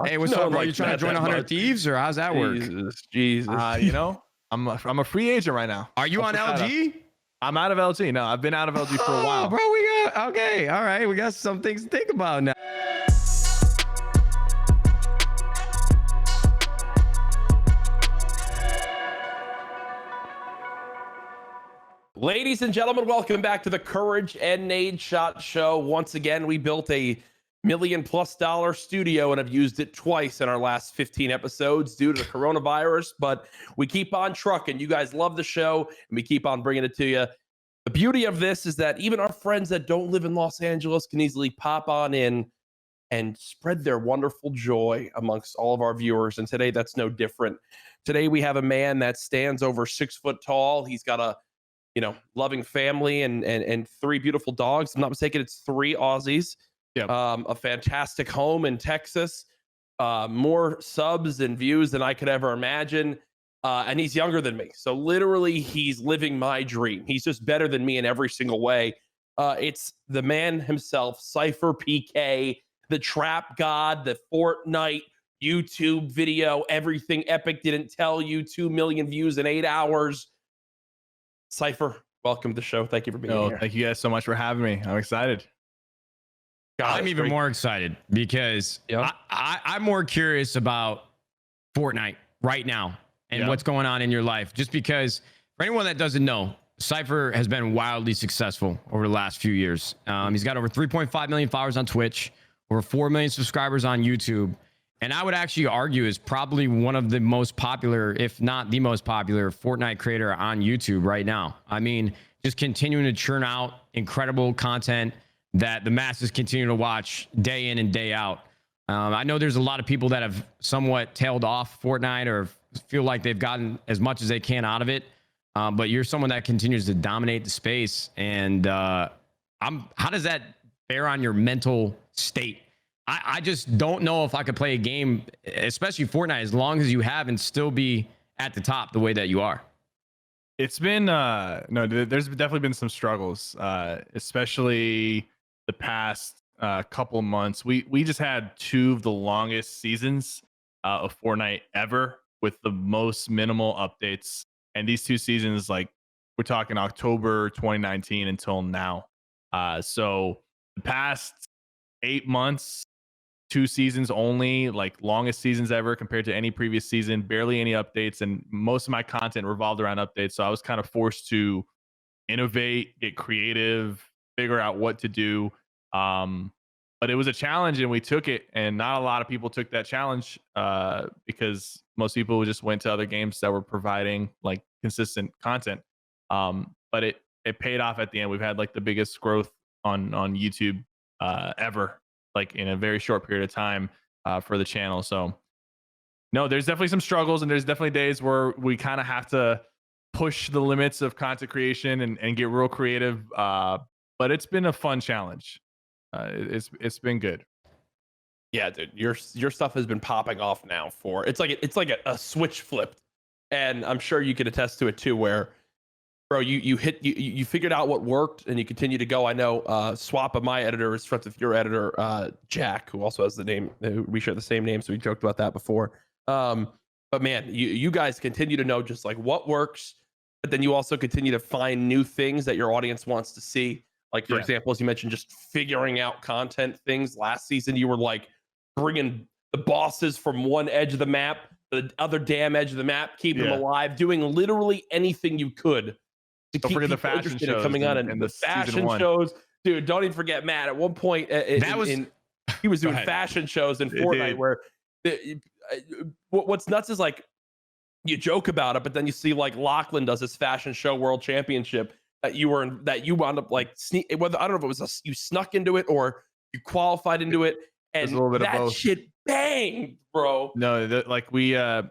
Hey, what's up, bro? You trying to join 100 Thieves, or how's that work? Jesus. You know, I'm a free agent right now. Are you on LG? I'm out of LG. No, I've been out of LG for a while. Bro, we got okay. All right, we got some things to think about now. Ladies and gentlemen, welcome back to the CouRage and Nadeshot Show. Once again, we built a $1 million+ studio and have used it twice in our last 15 episodes due to the coronavirus, but we keep on trucking. You guys love the show, and we keep on bringing it to you. The beauty of this is that even our friends that don't live in Los Angeles can easily pop on in and spread their wonderful joy amongst all of our viewers. And today, that's no different. Today, we have a man that stands over 6 foot tall. He's got a loving family and 3 beautiful dogs. If I'm not mistaken, it's 3 Aussies. Yep. A fantastic home in Texas. More subs and views than I could ever imagine. And he's younger than me. So literally, he's living my dream. He's just better than me in every single way. It's the man himself, SypherPK, the trap god, the Fortnite YouTube video, everything Epic didn't tell you, 2 million views in 8 hours. Sypher, welcome to the show. Thank you for being here. Thank you guys so much for having me. I'm excited. I'm even more excited because I'm more curious about Fortnite right now and what's going on in your life. Just because, for anyone that doesn't know, Sypher has been wildly successful over the last few years. He's got over 3.5 million followers on Twitch, over 4 million subscribers on YouTube. And I would actually argue is probably one of the most popular, if not the most popular, Fortnite creator on YouTube right now. I mean, just continuing to churn out incredible content that the masses continue to watch day in and day out. I know there's a lot of people that have somewhat tailed off Fortnite or feel like they've gotten as much as they can out of it. But you're someone that continues to dominate the space. And how does that bear on your mental state? I just don't know if I could play a game, especially Fortnite, as long as you have and still be at the top the way that you are. It's been there's definitely been some struggles, especially the past couple months. We just had 2 of the longest seasons of Fortnite ever, with the most minimal updates. And these 2 seasons, like, we're talking October 2019 until now. So the past 8 months, 2 seasons only, like longest seasons ever compared to any previous season, barely any updates. And most of my content revolved around updates. So I was kind of forced to innovate, get creative, figure out what to do. But it was a challenge and we took it. And not a lot of people took that challenge because most people just went to other games that were providing like consistent content. But it paid off at the end. We've had like the biggest growth on YouTube ever, like in a very short period of time for the channel. So no, there's definitely some struggles, and there's definitely days where we kind of have to push the limits of content creation and get real creative. But it's been a fun challenge. It's been good. Yeah, dude, your stuff has been popping off now for it's like a switch flipped, and I'm sure you could attest to it too, where bro, you figured out what worked and you continue to go. I know Swap of my editor is friends with your editor, Jack, who also has the name. We share the same name, so we joked about that before. But man, you guys continue to know just like what works, but then you also continue to find new things that your audience wants to see. Like, for example, as you mentioned, just figuring out content things. Last season, you were like bringing the bosses from one edge of the map to the other damn edge of the map, keeping them alive, doing literally anything you could to don't keep forget people the fashion interested shows in coming on. And the fashion shows, dude, don't even forget Matt. At one point, he was doing fashion shows in Fortnite where what's nuts is like you joke about it, but then you see like Lachlan does this fashion show world championship that you wound up like whether I don't know if it was you snuck into it or you qualified into it, and that shit banged, bro. No,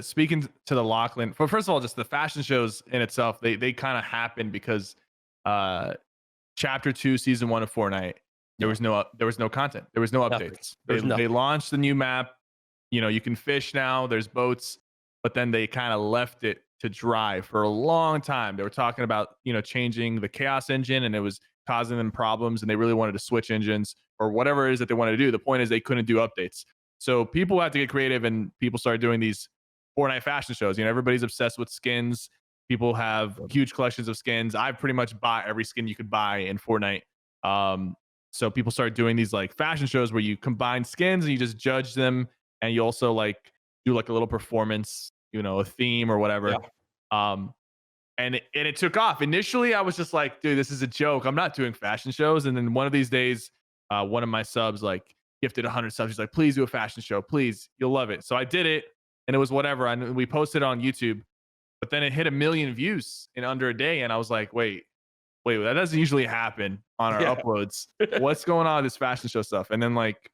speaking to the Lachlan, first of all, just the fashion shows in itself, they kind of happened because chapter 2 season 1 of Fortnite, there was no content, there was no updates. They launched the new map. You can fish now, there's boats, but then they kind of left it to dry for a long time. They were talking about changing the chaos engine, and it was causing them problems, and they really wanted to switch engines or whatever it is that they wanted to do. The point is they couldn't do updates. So people had to get creative, and people started doing these Fortnite fashion shows. You know, everybody's obsessed with skins. People have huge collections of skins. I've pretty much bought every skin you could buy in Fortnite. So people started doing these like fashion shows where you combine skins and you just judge them, and you also like do like a little performance, you know, a theme or whatever. And it took off. Initially, I was just like, dude, this is a joke. I'm not doing fashion shows. And then one of these days, one of my subs like gifted 100 subs. He's like, please do a fashion show, please, you'll love it. So I did it, and it was whatever. And we posted it on YouTube, but then it hit 1 million views in under a day, and I was like, wait, that doesn't usually happen on our uploads. What's going on with this fashion show stuff? And then like,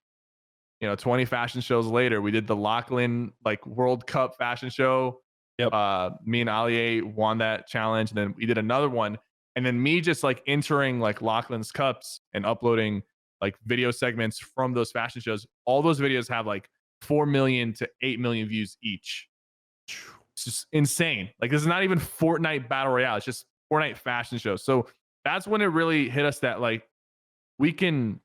you know, 20 fashion shows later, we did the Lachlan like World Cup fashion show. Me and Alie won that challenge, and then we did another one. And then me just like entering like Lachlan's cups and uploading like video segments from those fashion shows. All those videos have like 4 million to 8 million views each. It's just insane. Like, this is not even Fortnite Battle Royale. It's just Fortnite fashion shows. So that's when it really hit us that like we can,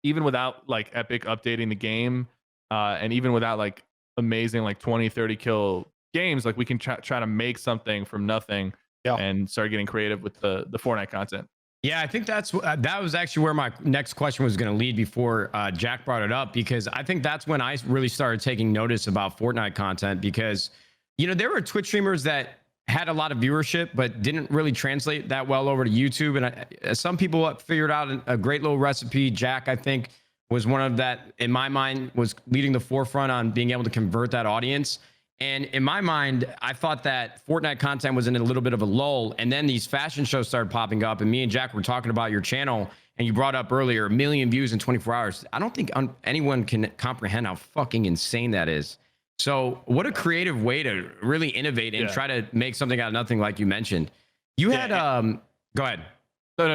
even without like Epic updating the game, and even without like amazing like 20, 30 kill games, like we can try to make something from nothing and start getting creative with the Fortnite content. Yeah, I think that was actually where my next question was going to lead before Jack brought it up, because I think that's when I really started taking notice about Fortnite content, because, you know, there were Twitch streamers that had a lot of viewership but didn't really translate that well over to YouTube. And some people figured out a great little recipe. Jack, I think, was one of that, in my mind, was leading the forefront on being able to convert that audience. And in my mind, I thought that Fortnite content was in a little bit of a lull, and then these fashion shows started popping up. And me and Jack were talking about your channel, and you brought up earlier 1 million views in 24 hours. I don't think anyone can comprehend how fucking insane that is. So what a creative way to really innovate and try to make something out of nothing, like you mentioned. You had go ahead. No,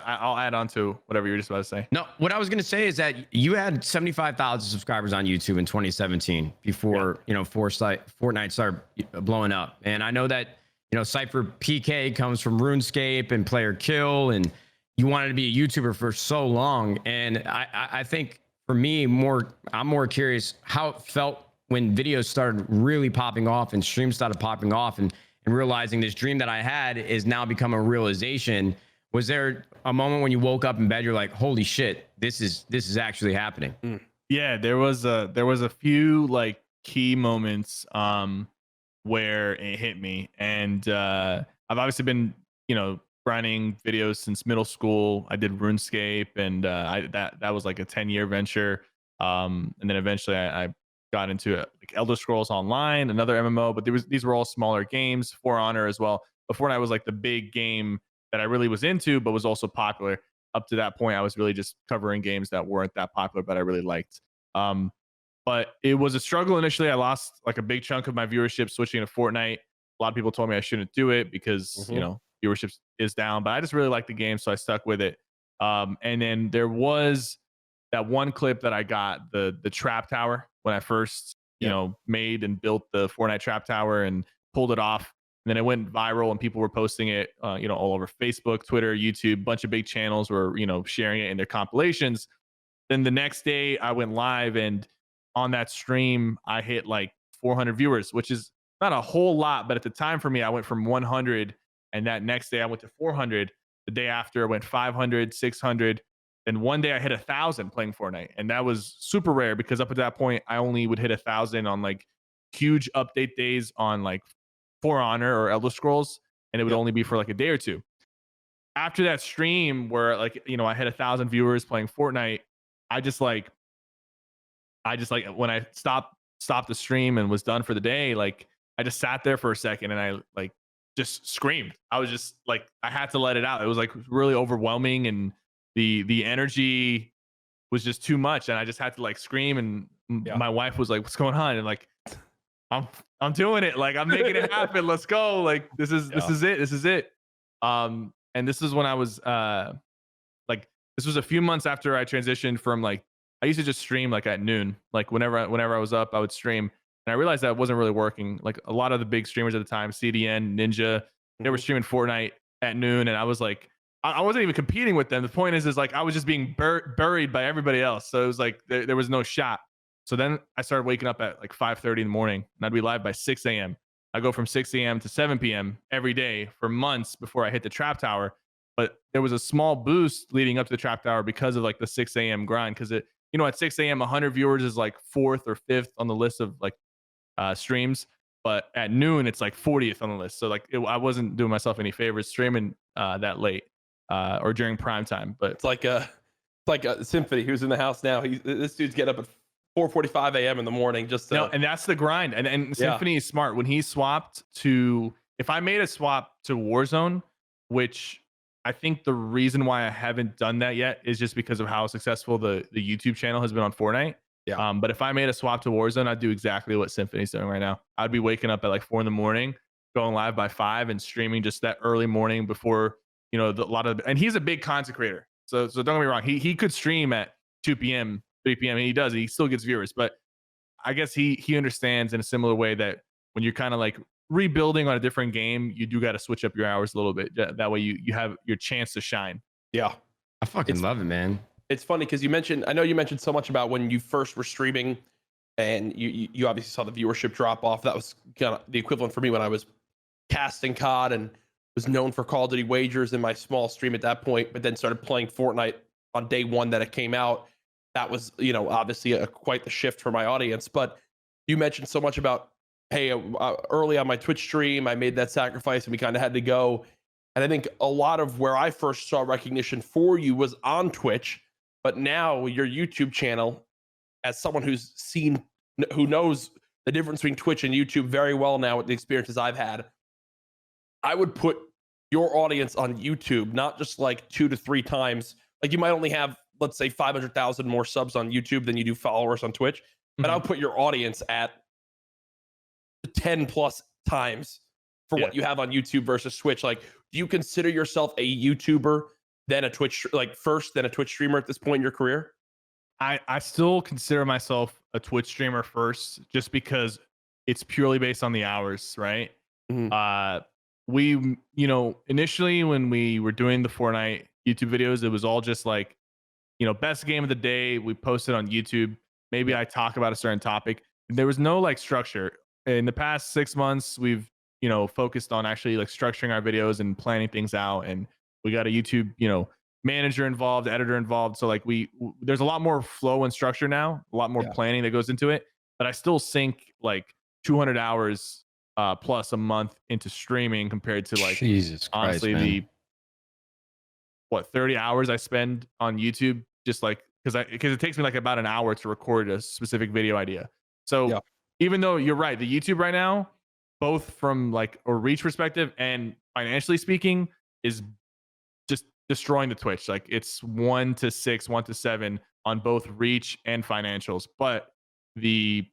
I'll add on to whatever you were just about to say. No, what I was going to say is that you had 75,000 subscribers on YouTube in 2017 before, you know, Fortnite started blowing up. And I know that, you know, SypherPK comes from RuneScape and Player Kill, and you wanted to be a YouTuber for so long. And I think for me, I'm more curious how it felt when videos started really popping off and streams started popping off, and realizing this dream that I had is now become a realization. Was there a moment when you woke up in bed, you're like, holy shit, this is actually happening? Yeah, there was a few like key moments where it hit me. And I've obviously been, you know, grinding videos since middle school. I did RuneScape, and that was like a 10-year venture. And then eventually I got into like Elder Scrolls Online, another MMO, but these were all smaller games. For Honor as well. But Fortnite was like the big game that I really was into, but was also popular. Up to that point, I was really just covering games that weren't that popular, but I really liked. But it was a struggle initially. I lost like a big chunk of my viewership switching to Fortnite. A lot of people told me I shouldn't do it because you know, viewership is down, but I just really liked the game, so I stuck with it. And then there was that one clip that I got, the trap tower, when I first you know, made and built the Fortnite trap tower and pulled it off. And then it went viral, and people were posting it, you know, all over Facebook, Twitter, YouTube. A bunch of big channels were, you know, sharing it in their compilations. Then the next day I went live, and on that stream I hit like 400 viewers, which is not a whole lot, but at the time for me, I went from 100, and that next day I went to 400. The day after I went 500, 600. Then one day I hit 1,000 playing Fortnite, and that was super rare because up at that point I only would hit 1,000 on like huge update days on like For Honor or Elder Scrolls, and it would only be for like a day or two. After that stream where like, you know, I had 1,000 viewers playing Fortnite, I just like when I stopped the stream and was done for the day, like I just sat there for a second and I like just screamed. I was just like, I had to let it out. It was like really overwhelming, and the energy was just too much, and I just had to like scream. And my wife was like, "What's going on?" And like, I'm doing it. Like, I'm making it happen. Let's go. Like, this is it. And this is when I was like, this was a few months after I transitioned from like, I used to just stream like at noon. Like whenever I was up, I would stream. And I realized that wasn't really working. Like a lot of the big streamers at the time, CDN, Ninja, they were streaming Fortnite at noon. And I was like, I wasn't even competing with them. The point is like, I was just being buried by everybody else. So it was like, there was no shot. So then I started waking up at like 5:30 in the morning, and I'd be live by 6 a.m. I go from 6 a.m. to 7 p.m. every day for months before I hit the trap tower. But there was a small boost leading up to the trap tower because of like the 6 a.m. grind. Because it, at 6 a.m., 100 viewers is like fourth or fifth on the list of like streams. But at noon, it's like 40th on the list. So like I wasn't doing myself any favors streaming that late or during prime time. But it's like a Symphony who's in the house now. This dude's get up at 4:45 a.m. in the morning just to... No, and that's the grind. And Symphony is smart. When he swapped to, if I made a swap to Warzone, which I think the reason why I haven't done that yet is just because of how successful the YouTube channel has been on Fortnite. Yeah. But if I made a swap to Warzone, I'd do exactly what Symphony's doing right now. I'd be waking up at like 4 in the morning, going live by 5 and streaming just that early morning before, and he's a big content creator. So don't get me wrong. He could stream at 2 p.m., 3 p.m. and he does. He still gets viewers, but I guess he understands in a similar way that when you're kind of like rebuilding on a different game, you do got to switch up your hours a little bit. That way you have your chance to shine. Yeah. I fucking love it, man. It's funny because I know you mentioned so much about when you first were streaming and you obviously saw the viewership drop off. That was kind of the equivalent for me when I was casting COD and was known for Call of Duty wagers in my small stream at that point, but then started playing Fortnite on day one that it came out. That was, obviously quite the shift for my audience. But you mentioned so much about, hey, early on my Twitch stream, I made that sacrifice and we kind of had to go. And I think a lot of where I first saw recognition for you was on Twitch, but now your YouTube channel, as someone who knows the difference between Twitch and YouTube very well now with the experiences I've had, I would put your audience on YouTube, not just like 2 to 3 times. Like you might only have, let's say 500,000 more subs on YouTube than you do followers on Twitch, but I'll put your audience at 10 plus times for what you have on YouTube versus Twitch. Like, do you consider yourself a YouTuber, then a Twitch, first, then a Twitch streamer at this point in your career? I still consider myself a Twitch streamer first, just because it's purely based on the hours, right? Mm-hmm. We, initially when we were doing the Fortnite YouTube videos, it was all just like, best game of the day. We posted on YouTube. Maybe I talk about a certain topic. There was no like structure. In the past 6 months, we've, focused on actually like structuring our videos and planning things out. And we got a YouTube, manager involved, editor involved. So like there's a lot more flow and structure now, a lot more planning that goes into it. But I still sink like 200 hours plus a month into streaming compared to like, Jesus Christ, honestly, man. 30 hours I spend on YouTube, just like, because it takes me like about an hour to record a specific video idea. So even though you're right, the YouTube right now, both from like a reach perspective and financially speaking, is just destroying the Twitch. Like it's 1 to 6, 1 to 7 on both reach and financials. But the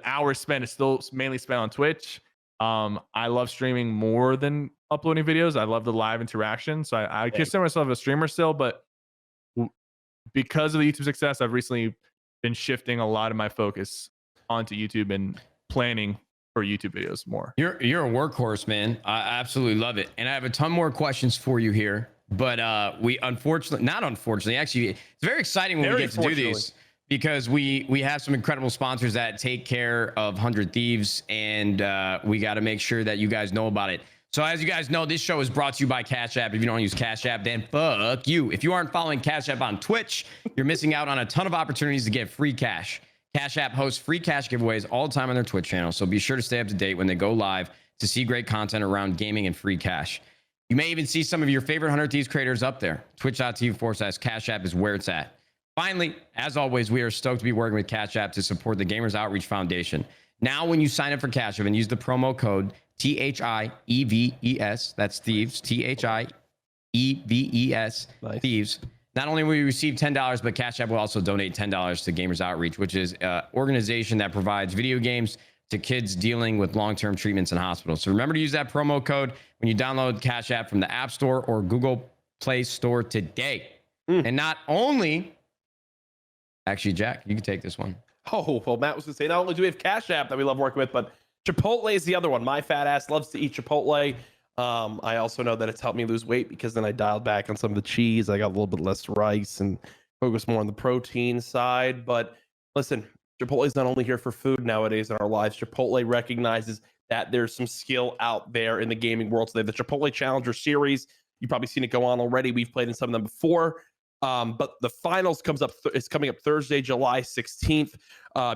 hours spent is still mainly spent on Twitch. I love streaming more than uploading videos. I love the live interaction. So I consider myself a streamer still, but because of the YouTube success, I've recently been shifting a lot of my focus onto YouTube and planning for YouTube videos more. You're a workhorse, man. I absolutely love it. And I have a ton more questions for you here, but actually, it's very exciting when we get to do these, because we have some incredible sponsors that take care of 100 Thieves, and we got to make sure that you guys know about it. So as you guys know, this show is brought to you by Cash App. If you don't use Cash App, then fuck you. If you aren't following Cash App on Twitch, you're missing out on a ton of opportunities to get free cash. Cash App hosts free cash giveaways all the time on their Twitch channel, so be sure to stay up to date when they go live to see great content around gaming and free cash. You may even see some of your favorite 100 Thieves creators up there. Twitch.tv/Cash App is where it's at. Finally, as always, we are stoked to be working with Cash App to support the Gamers Outreach Foundation. Now, when you sign up for Cash App and use the promo code THIEVES, that's Thieves, THIEVES, nice. Thieves. Not only will you receive $10, but Cash App will also donate $10 to Gamers Outreach, which is an organization that provides video games to kids dealing with long-term treatments in hospitals. So remember to use that promo code when you download Cash App from the App Store or Google Play Store today. And not only, actually, Jack, you can take this one. Oh, well, Matt was going to say, not only do we have Cash App that we love working with, but Chipotle is the other one. My fat ass loves to eat Chipotle. I also know that it's helped me lose weight because then I dialed back on some of the cheese. I got a little bit less rice and focused more on the protein side. But listen, Chipotle is not only here for food nowadays in our lives. Chipotle recognizes that there's some skill out there in the gaming world. So they have the Chipotle Challenger Series. You've probably seen it go on already. We've played in some of them before. But the finals is coming up Thursday, July 16th.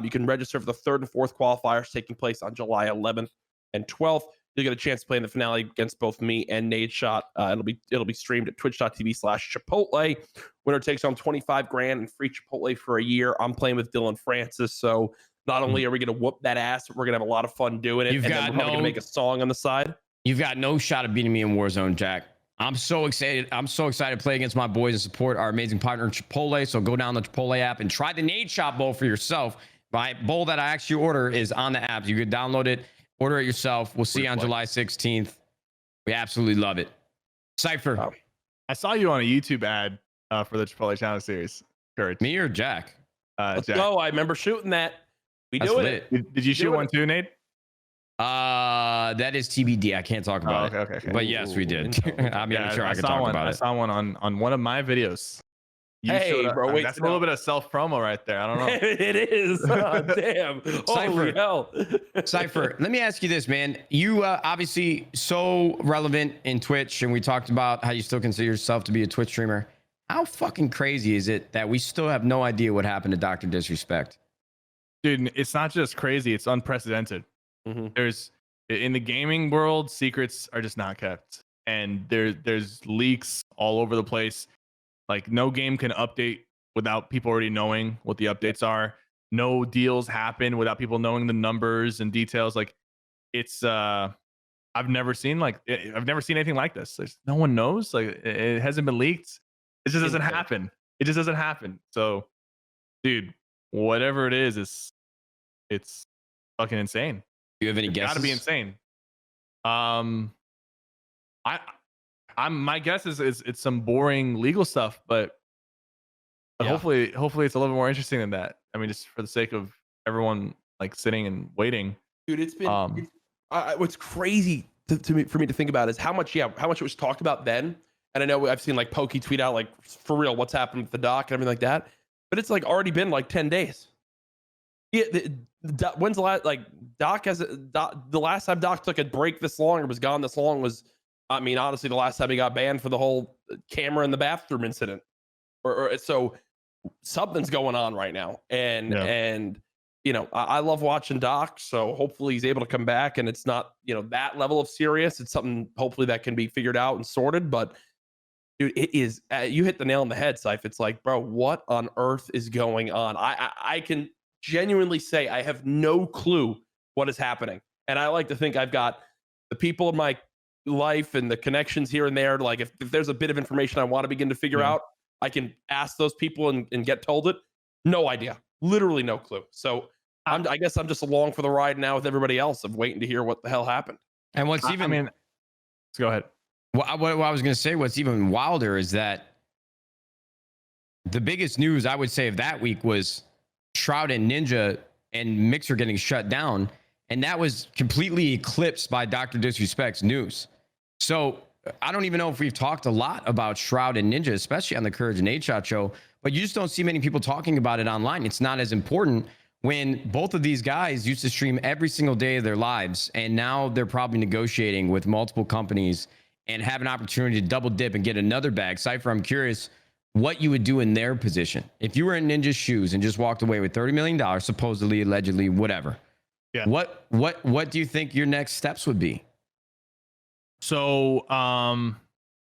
You can register for the third and fourth qualifiers taking place on July 11th and 12th. You'll get a chance to play in the finale against both me and Nadeshot. It'll be streamed at twitch.tv/Chipotle. Winner takes home 25 grand and free Chipotle for a year. I'm playing with Dylan Francis, so not only are we going to whoop that ass, but we're going to have a lot of fun doing it. And then we're probably going to make a song on the side. You've got no shot of beating me in Warzone, Jack. I'm so excited. I'm so excited to play against my boys and support our amazing partner Chipotle. So go down the Chipotle app and try the Nadeshot bowl for yourself. My bowl that I actually order is on the app. You can download it, order it yourself. We'll see you on July 16th. We absolutely love it. Sypher. Wow. I saw you on a YouTube ad for the Chipotle Channel series. CouRage. Me or Jack? Let's go. I remember shooting that. That's doing lit. it. Did you shoot one too, Nate? That is TBD. I can't talk about it. Okay. But yes, we did. I mean, I'm sure I could talk about it. I saw one on one of my videos. Hey, bro, wait, that's a little bit of self promo right there. I don't know. It is. Oh, damn. Holy hell. Sypher, let me ask you this, man. You obviously so relevant in Twitch, and we talked about how you still consider yourself to be a Twitch streamer. How fucking crazy is it that we still have no idea what happened to DrDisrespect? Dude, it's not just crazy, it's unprecedented. Mm-hmm. There's in the gaming world, secrets are just not kept, and there's leaks all over the place. Like, no game can update without people already knowing what the updates are. No deals happen without people knowing the numbers and details. Like, it's I've never seen anything like this. No one knows. Like, it hasn't been leaked. It just doesn't happen. It just doesn't happen. So, dude, whatever it is, it's fucking insane. Do you have any It's guesses? gotta be insane. My guess is it's some boring legal stuff, but Yeah. hopefully it's a little bit more interesting than that. I mean, just for the sake of everyone like sitting and waiting. Dude, it's been what's crazy for me to think about is how much it was talked about then. And I know I've seen like Pokey tweet out like, for real, what's happened with the doc and everything like that. But it's like already been like 10 days. Yeah, when's the last the last time Doc took a break this long or was gone this long was, I mean, honestly, the last time he got banned for the whole camera in the bathroom incident. Or so something's going on right now. And you know, I love watching Doc, so hopefully he's able to come back and it's not, you know, that level of serious. It's something hopefully that can be figured out and sorted. But dude, it is you hit the nail on the head, Syph. It's like, bro, what on earth is going on? I can genuinely say I have no clue what is happening. And I like to think I've got the people in my life and the connections here and there. Like if there's a bit of information I want to begin to figure out, I can ask those people and get told it. No idea. Literally no clue. So I guess I'm just along for the ride now with everybody else of waiting to hear what the hell happened. And what's even, I mean, let's go ahead. What I was going to say, what's even wilder is that the biggest news I would say of that week was Shroud and Ninja and Mixer getting shut down. And that was completely eclipsed by DrDisrespect's news. So I don't even know if we've talked a lot about Shroud and Ninja, especially on the CouRage and Nadeshot Show, but you just don't see many people talking about it online. It's not as important when both of these guys used to stream every single day of their lives. And now they're probably negotiating with multiple companies and have an opportunity to double dip and get another bag. Sypher, I'm curious what you would do in their position. If you were in Ninja's shoes and just walked away with $30 million, supposedly, allegedly, whatever. Yeah. What do you think your next steps would be? So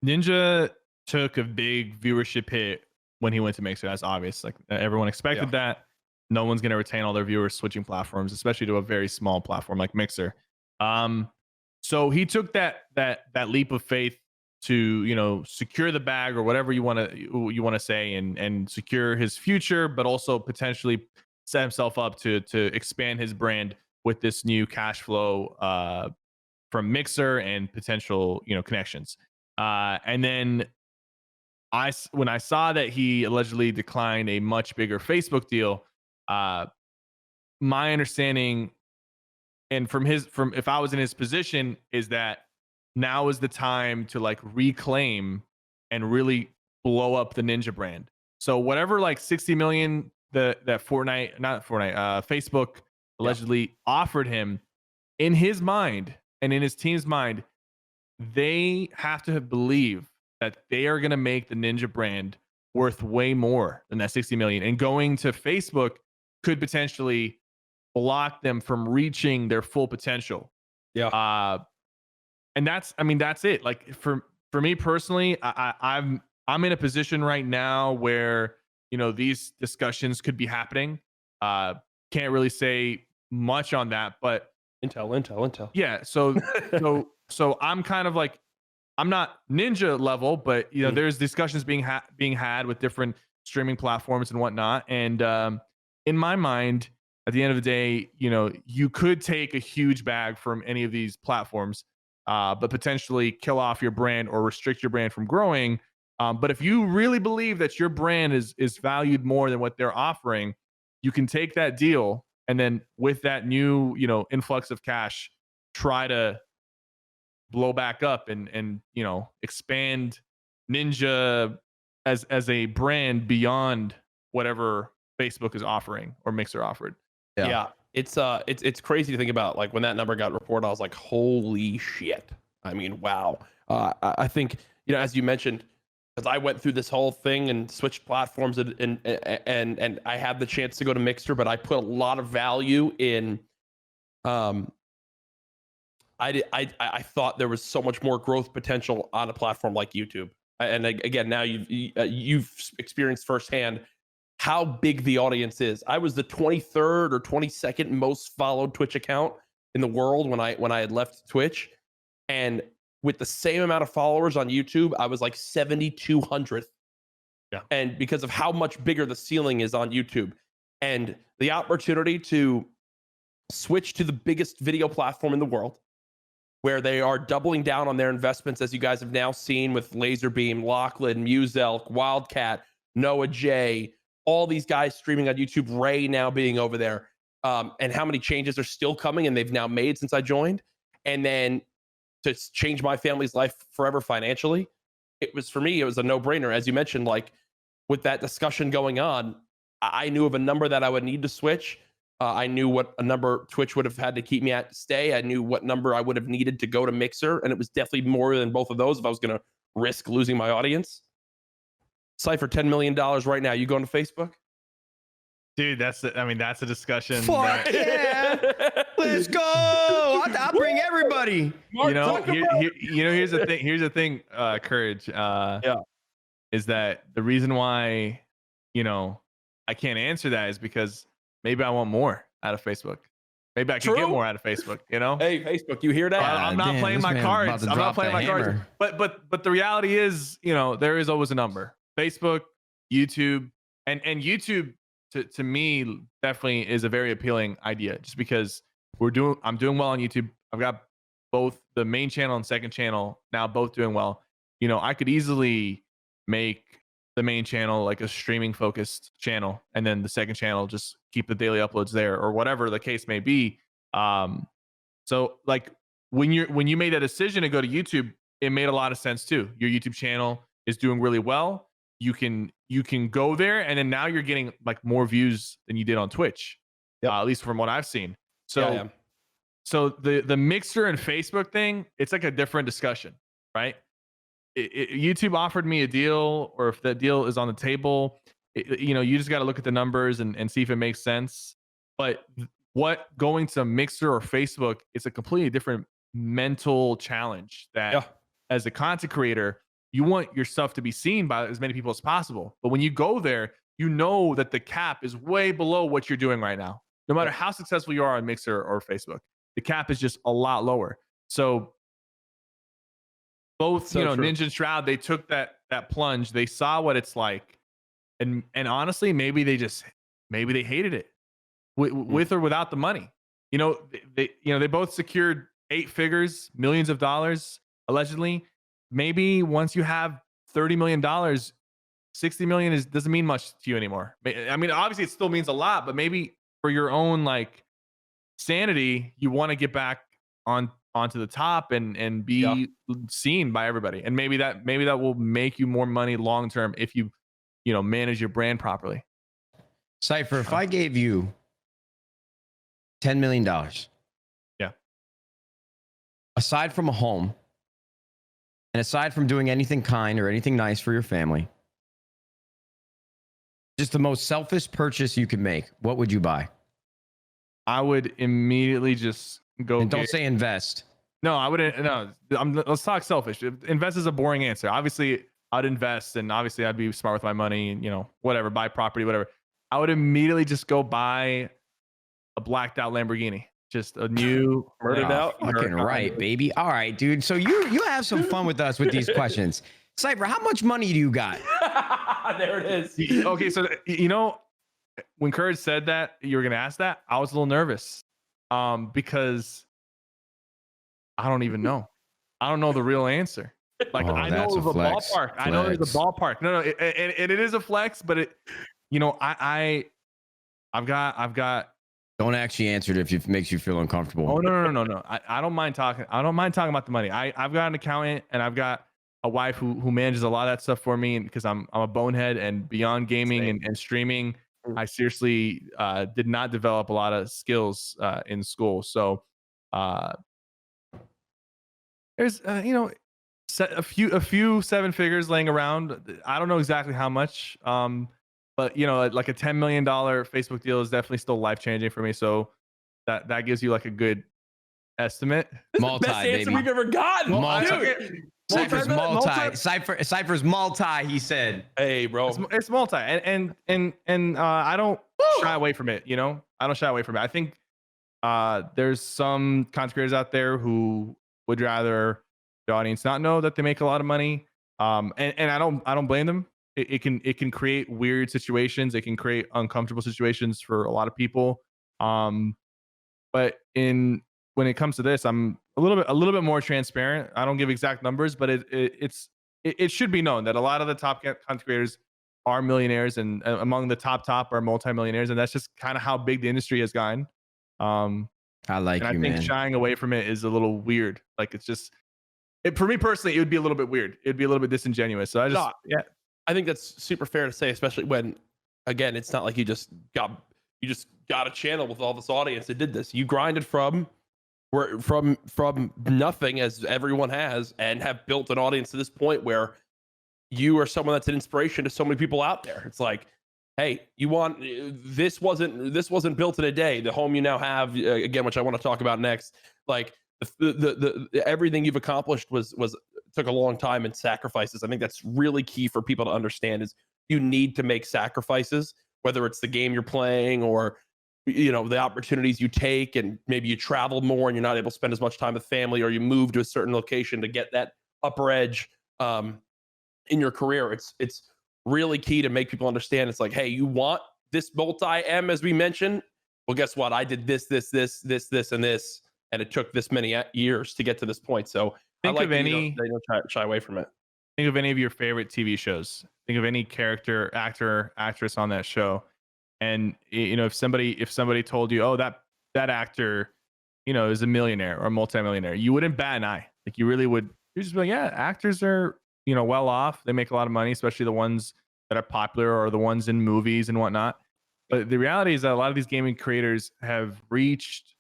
Ninja took a big viewership hit when he went to Mixer. That's obvious. Like everyone expected that. No one's gonna retain all their viewers switching platforms, especially to a very small platform like Mixer. So he took that leap of faith to, you know, secure the bag or whatever you want to say and secure his future, but also potentially set himself up to expand his brand with this new cash flow from Mixer and potential, you know, connections. And then when I saw that he allegedly declined a much bigger Facebook deal, my understanding, and from if I was in his position, is that now is the time to like reclaim and really blow up the Ninja brand. So whatever like 60 million Facebook allegedly offered him, in his mind and in his team's mind, they have to believe that they are going to make the Ninja brand worth way more than that 60 million, and going to Facebook could potentially block them from reaching their full potential. And that's it. Like for me personally, I'm in a position right now where, you know, these discussions could be happening. Can't really say much on that, but intel. Yeah. So I'm kind of like, I'm not Ninja level, but you know, there's discussions being had with different streaming platforms and whatnot. And in my mind, at the end of the day, you know, you could take a huge bag from any of these platforms, but potentially kill off your brand or restrict your brand from growing. But if you really believe that your brand is valued more than what they're offering, you can take that deal and then with that new, you know, influx of cash, try to blow back up and you know, expand Ninja as a brand beyond whatever Facebook is offering or Mixer offered. Yeah. It's crazy to think about. Like when that number got reported, I was like, holy shit. I mean, wow. I think, you know, as you mentioned, because I went through this whole thing and switched platforms and I had the chance to go to Mixer, but I put a lot of value in I thought there was so much more growth potential on a platform like YouTube. And again, now you've experienced firsthand how big the audience is. I was the 23rd or 22nd most followed Twitch account in the world when I had left Twitch, and with the same amount of followers on YouTube, I was like 7,200th. Yeah. And because of how much bigger the ceiling is on YouTube, and the opportunity to switch to the biggest video platform in the world, where they are doubling down on their investments, as you guys have now seen with Laserbeam, Lachlan, Muselk, Wildcat, Noah J, all these guys streaming on YouTube, Ray now being over there, and how many changes are still coming and they've now made since I joined. And then to change my family's life forever financially, it was, for me, it was a no-brainer. As you mentioned, like with that discussion going on, I knew of a number that I would need to switch. I knew what a number Twitch would have had to keep me at to stay. I knew what number I would have needed to go to Mixer, and it was definitely more than both of those if I was going to risk losing my audience. Sypher, $10 million right now. You going to Facebook? Dude, that's a discussion. Fuck yeah! Let's go! I'll bring everybody. You know, here's the thing. Here's the thing, CouRage. Is that the reason why, you know, I can't answer that is because maybe I want more out of Facebook. Maybe I can get more out of Facebook, you know? Hey, Facebook, you hear that? I'm not playing my cards. I'm not playing my cards. But the reality is, you know, there is always a number. Facebook, YouTube, and YouTube to me definitely is a very appealing idea, just because I'm doing well on YouTube. I've got both the main channel and second channel now both doing well. You know, I could easily make the main channel like a streaming focused channel, and then the second channel just keep the daily uploads there, or whatever the case may be. So like when you made that decision to go to YouTube, it made a lot of sense too. Your YouTube channel is doing really well. You can go there, and then now you're getting like more views than you did on Twitch, at least from what I've seen. So so the Mixer and Facebook thing, it's like a different discussion, right? YouTube offered me a deal, or if that deal is on the table, you know, you just got to look at the numbers and see if it makes sense. But what going to Mixer or Facebook, it's a completely different mental challenge that as a content creator, you want your stuff to be seen by as many people as possible. But when you go there, you know that the cap is way below what you're doing right now. No matter how successful you are on Mixer or Facebook, the cap is just a lot lower. So both, you know, Ninja and Shroud, they took that plunge. They saw what it's like, and honestly, maybe they hated it with or without the money. You know, they both secured 8 figures, millions of dollars allegedly. Maybe once you have $30 million, 60 million doesn't mean much to you anymore. I mean, obviously it still means a lot, but maybe for your own like sanity, you want to get back onto the top and be seen by everybody. And maybe that will make you more money long term if you manage your brand properly. Sypher, if I gave you $10 million, yeah, aside from a home, and aside from doing anything kind or anything nice for your family, just the most selfish purchase you could make, what would you buy? I would immediately just go. And don't say invest. No, I wouldn't. No, let's talk selfish. Invest is a boring answer. Obviously, I'd invest, and obviously, I'd be smart with my money, and whatever, buy property, whatever. I would immediately just go buy a blacked out Lamborghini, just a new murdered out. Fucking right, baby. All right, dude. So you have some fun with us with these questions. Sypher, how much money do you got? There it is. Okay, so when CouRage said that you were gonna ask that, I was a little nervous, because I don't even know. I don't know the real answer. Like, I know the ballpark. I know there's a ballpark. No, it is a flex, but I've got. Don't actually answer it if it makes you feel uncomfortable. Oh no. I don't mind talking. I don't mind talking about the money. I've got an accountant, and I've got a wife who manages a lot of that stuff for me, and because I'm a bonehead, and beyond gaming and streaming, I seriously did not develop a lot of skills in school. So there's a few seven figures laying around. I don't know exactly how much, but like a $10 million Facebook deal is definitely still life changing for me. So that gives you like a good estimate. Multi, best baby. answer we've ever gotten. Sypher's multi. Sypher's multi. He said, "Hey, bro, it's multi, and I don't shy away from it. I don't shy away from it. I think there's some content creators out there who would rather the audience not know that they make a lot of money. And I don't blame them. It can create weird situations. It can create uncomfortable situations for a lot of people. But when it comes to this, I'm a little bit more transparent. I don't give exact numbers, but it should be known that a lot of the top content creators are millionaires, and among the top are multimillionaires, and that's just kind of how big the industry has gotten. I like and you, I think man. shying away from it is a little weird. Like, it's just, for me personally, it would be a little bit weird. It'd be a little bit disingenuous. So I think that's super fair to say, especially when, again, it's not like you just got a channel with all this audience that did this. You grinded from nothing, as everyone has, and have built an audience to this point where you are someone that's an inspiration to so many people out there. It's like, hey, this wasn't built in a day. The home you now have, again, which I want to talk about next, like the everything you've accomplished took a long time and sacrifices. I think that's really key for people to understand, is you need to make sacrifices, whether it's the game you're playing or the opportunities you take, and maybe you travel more and you're not able to spend as much time with family, or you move to a certain location to get that upper edge in your career. It's really key to make people understand. It's like, hey, you want this multi-M, as we mentioned? Well, guess what? I did this, and this, and it took this many years to get to this point. So think of any, they don't shy away from it. Think of any of your favorite TV shows. Think of any character, actor, actress on that show. And if somebody told you, oh, that actor, is a millionaire or a multimillionaire, you wouldn't bat an eye. Like, you really would. You'd just be like, yeah, actors are, well off. They make a lot of money, especially the ones that are popular or the ones in movies and whatnot. But the reality is that a lot of these gaming creators have reached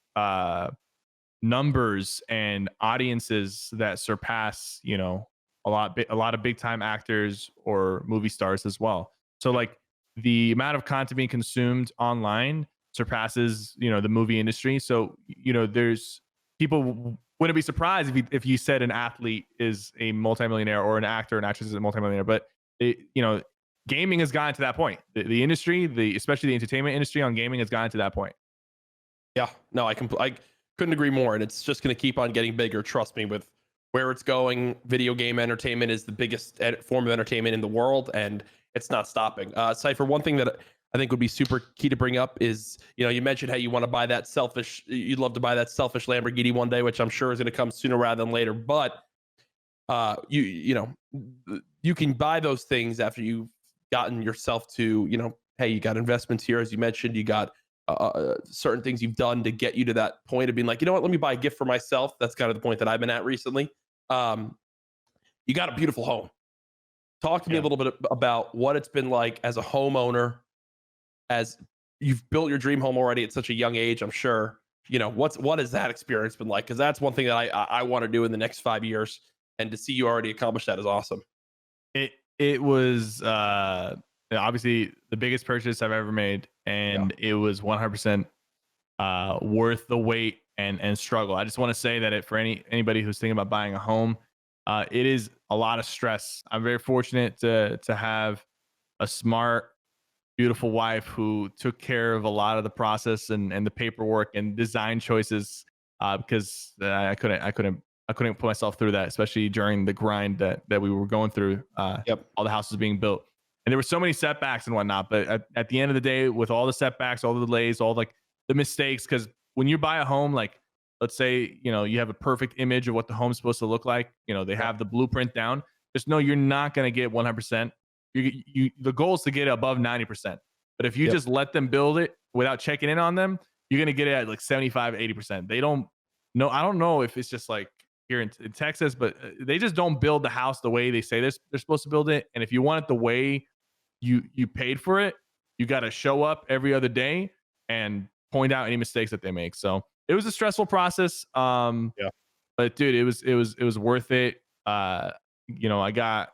numbers and audiences that surpass, a lot of big time actors or movie stars as well. So, like, the amount of content being consumed online surpasses, the movie industry. So, there's people wouldn't be surprised if you said an athlete is a multimillionaire or an actor and actress is a multimillionaire. But gaming has gotten to that point. The industry, especially the entertainment industry on gaming, has gotten to that point. Yeah, no, I couldn't agree more, and it's just going to keep on getting bigger. Trust me, with where it's going. Video game entertainment is the biggest form of entertainment in the world, and it's not stopping. Sypher, one thing that I think would be super key to bring up is, you mentioned how you want to buy that selfish, you'd love to buy that selfish Lamborghini one day, which I'm sure is going to come sooner rather than later. But you can buy those things after you've gotten yourself to, hey, you got investments here, as you mentioned, you got certain things you've done to get you to that point of being like, you know what, let me buy a gift for myself. That's kind of the point that I've been at recently. You got a beautiful home. Talk to me a little bit about what it's been like as a homeowner, as you've built your dream home already at such a young age. I'm sure, you know, what has that experience been like? Because that's one thing that I want to do in the next 5 years, and to see you already accomplish that is awesome. It was obviously the biggest purchase I've ever made, and it was 100% worth the wait and struggle. I just want to say that for anybody who's thinking about buying a home, it is a lot of stress. I'm very fortunate to have a smart, beautiful wife who took care of a lot of the process and the paperwork and design choices, because I couldn't put myself through that, especially during the grind that we were going through. All the houses being built, and there were so many setbacks and whatnot. But at the end of the day, with all the setbacks, all the delays, all like the mistakes, because when you buy a home, like let's say, you know, you have a perfect image of what the home's supposed to look like. You know, they have the blueprint down. Just know you're not going to get 100%. The goal is to get above 90%. But if you just let them build it without checking in on them, you're going to get it at like 75, 80%. They don't know. I don't know if it's just like here in Texas, but they just don't build the house the way they say they're supposed to build it. And if you want it the way you paid for it, you got to show up every other day and point out any mistakes that they make. So it was a stressful process. But dude, it was worth it. You know, I got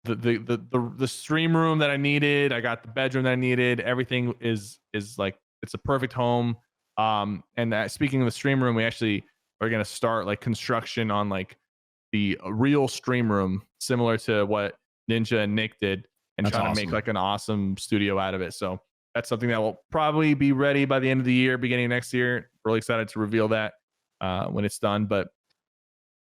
the stream room that I needed. I got the bedroom that I needed. Everything is like, it's a perfect home. And speaking of the stream room, we actually are going to start like construction on like the real stream room, similar to what Ninja and Nick did, and trying to make like an awesome studio out of it. So that's something that will probably be ready by the end of the year, beginning of next year. Really excited to reveal that when it's done. But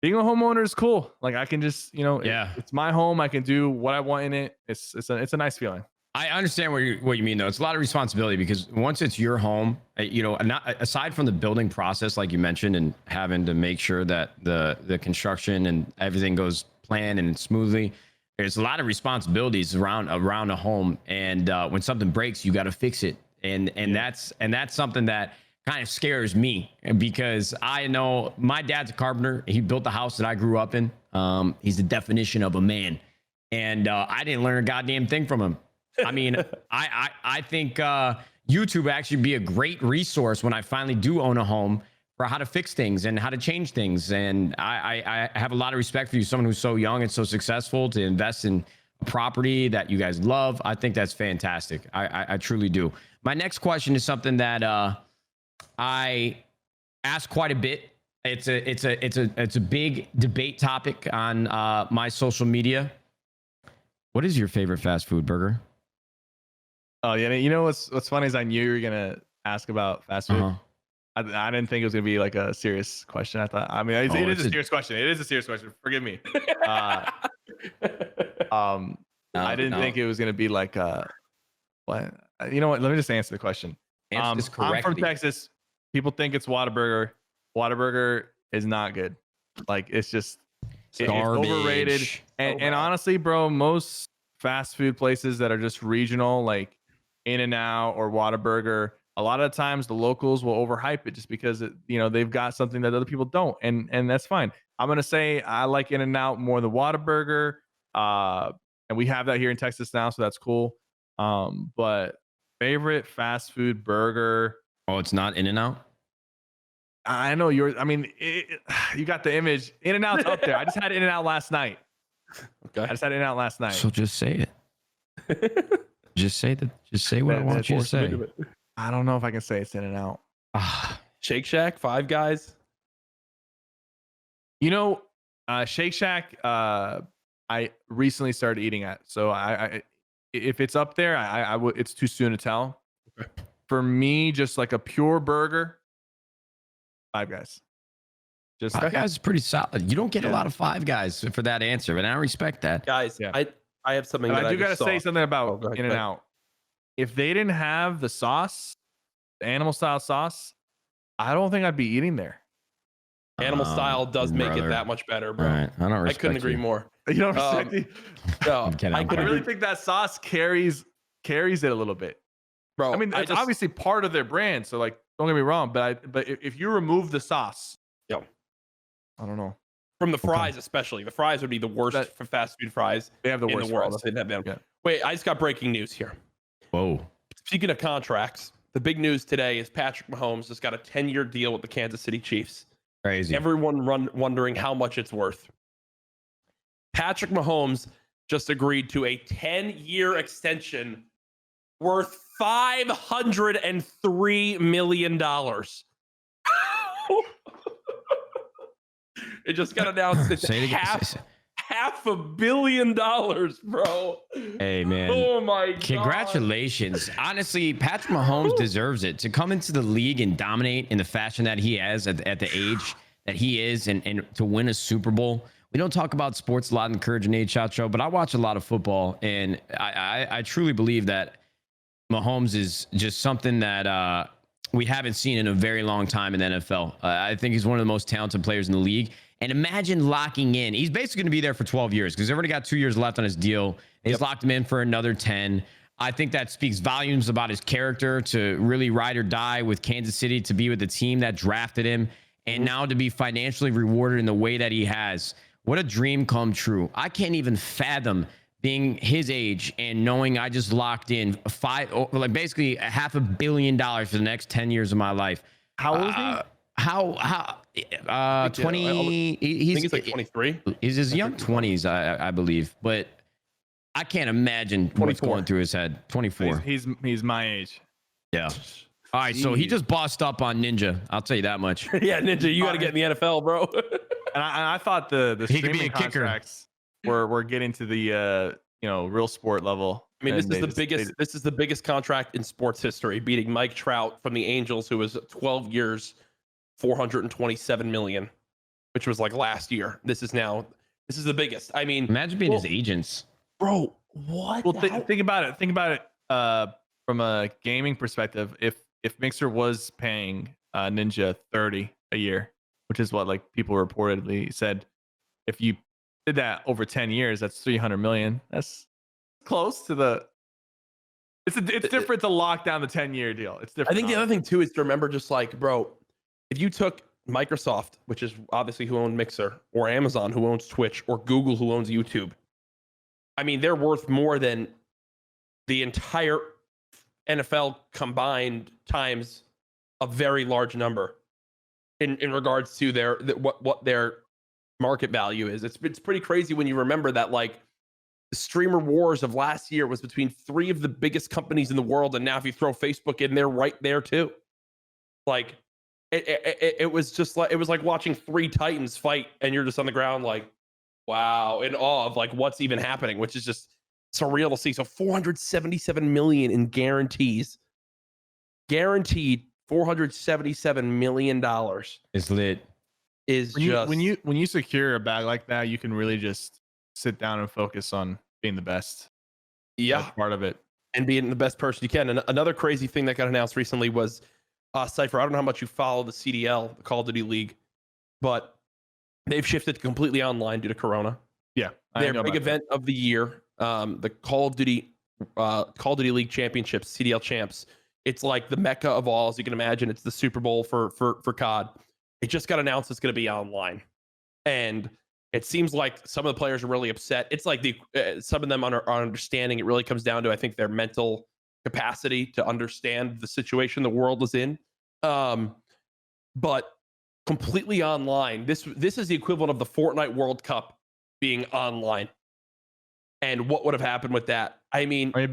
being a homeowner is cool. Like I can just, you know, it's my home. I can do what I want in it. It's a nice feeling. I understand what you mean, though. It's a lot of responsibility because once it's your home, you know, not aside from the building process, like you mentioned, and having to make sure that the construction and everything goes planned and smoothly, there's a lot of responsibilities around a home. And when something breaks, you got to fix it. And that's something that kind of scares me, because I know my dad's a carpenter. He built the house that I grew up in. He's the definition of a man, and I didn't learn a goddamn thing from him. I mean, I think YouTube actually be a great resource when I finally do own a home for how to fix things and how to change things. And I have a lot of respect for you, someone who's so young and so successful, to invest in a property that you guys love. I think that's fantastic. I truly do. My next question is something that I ask quite a bit. It's a big debate topic on my social media. What is your favorite fast food burger? Oh yeah, you know what's funny is I knew you were gonna ask about fast food. I didn't think it was gonna be like a serious question. I mean, it is a serious question. It is a serious question. Forgive me. I didn't think it was gonna be like what? You know what? Let me just answer the question. Answer this correctly. I'm from Texas. People think it's Whataburger. Whataburger is not good. Like it's just it's overrated. And honestly, bro, most fast food places that are just regional, like In-N-Out or Whataburger, a lot of the times the locals will overhype it just because they've got something that other people don't, and that's fine. I'm gonna say I like In-N-Out more than Whataburger, and we have that here in Texas now, so that's cool. But favorite fast food burger? Oh, it's not In-N-Out? I know yours. I mean, you got the image. In-N-Out's up there. I just had In-N-Out last night. Okay. I just had In-N-Out last night. So just say it. Just say what I want you to say. I don't know if I can say it's In-N-Out. Shake Shack, Five Guys. You know, Shake Shack, I recently started eating at. So I if it's up there, I would. It's too soon to tell. Okay. For me, just like a pure burger, Five Guys. Just Five Guys is pretty solid. You don't get a lot of Five Guys for that answer, and I respect that. Guys, I have something. I do gotta say something about In-N-Out. If they didn't have the sauce, the animal style sauce, I don't think I'd be eating there. Animal style does make it that much better, bro. Right. I couldn't agree more. You don't respect me? No, I really think that sauce carries it a little bit, bro. I mean, it's obviously part of their brand, so like, don't get me wrong, but if you remove the sauce, I don't know. From the fries, especially, the fries would be the worst for fast food fries. They have the worst in the world. fries. Wait, I just got breaking news here. Whoa! Speaking of contracts, the big news today is Patrick Mahomes just got a 10-year deal with the Kansas City Chiefs. Crazy. Everyone wondering how much it's worth. Patrick Mahomes just agreed to a 10-year extension worth $503 million. It just got announced. It's $500 million, bro. Hey, man. Oh, my God. Congratulations. Honestly, Patrick Mahomes deserves it. To come into the league and dominate in the fashion that he has at the age that he is and to win a Super Bowl. We don't talk about sports a lot in the CouRage and Nadeshot Show, but I watch a lot of football, and I truly believe that Mahomes is just something that we haven't seen in a very long time in the NFL. I think he's one of the most talented players in the league. And imagine locking in. He's basically going to be there for 12 years because he's already got 2 years left on his deal. He's locked him in for another 10. I think that speaks volumes about his character to really ride or die with Kansas City, to be with the team that drafted him, and now to be financially rewarded in the way that he has. What a dream come true. I can't even fathom being his age and knowing I just locked in basically $500 million for the next 10 years of my life. How old is he? How 20? I think he's like 23. He's his young 20s, I believe. But I can't imagine what's going through his head. 24. He's my age. Yeah. All right, so he just bossed up on Ninja. I'll tell you that much. Yeah, Ninja, you got to get in the NFL, bro. And I thought the streaming contracts were getting to the real sport level. I mean, this is the biggest contract in sports history, beating Mike Trout from the Angels, who was 12 years, $427 million, which was like last year. This is the biggest. I mean, imagine being his agents, bro. What? Well, think about it. Think about it from a gaming perspective. If Mixer was paying Ninja 30 a year, which is what like people reportedly said, if you did that over 10 years, that's 300 million. That's close to the. It's different to lock down the 10-year deal. It's different. I think the other thing too is to remember, just like, bro, if you took Microsoft, which is obviously who owned Mixer, or Amazon, who owns Twitch, or Google, who owns YouTube, I mean, they're worth more than the entire NFL combined times a very large number in regards to what their market value is. It's pretty crazy when you remember that, like, the streamer wars of last year was between 3 of the biggest companies in the world, and now if you throw Facebook in there, right there too. Like, it was just like, it was like watching 3 titans fight, and you're just on the ground like, wow, in awe of like what's even happening, which is just surreal to see. So 477 million in guaranteed $477 million is lit. When you secure a bag like that, you can really just sit down and focus on being the best. Yeah, that's part of it, and being the best person you can. And another crazy thing that got announced recently was Sypher. I don't know how much you follow the CDL, the Call of Duty League, but they've shifted completely online due to Corona. Yeah, their big event of the year, the Call of Duty League Championships, CDL champs. It's like the mecca of all, as you can imagine. It's the Super Bowl for COD. It just got announced it's going to be online, and it seems like some of the players are really upset. It's like some of them are understanding. It really comes down to, I think, their mental capacity to understand the situation the world is in. But completely online. This is the equivalent of the Fortnite World Cup being online. And what would have happened with that? I mean, it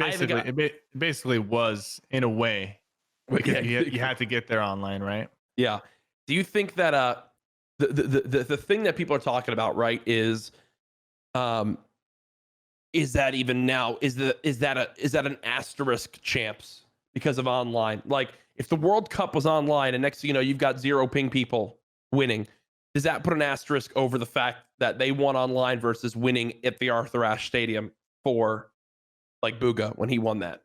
basically was, in a way, because you had to get there online, right? Yeah. Do you think that the thing that people are talking about, right, is that even now is that an asterisk champs because of online? Like, if the World Cup was online and next thing you know you've got 0 ping people winning, does that put an asterisk over the fact that they won online versus winning at the Arthur Ashe Stadium for like Booga when he won that?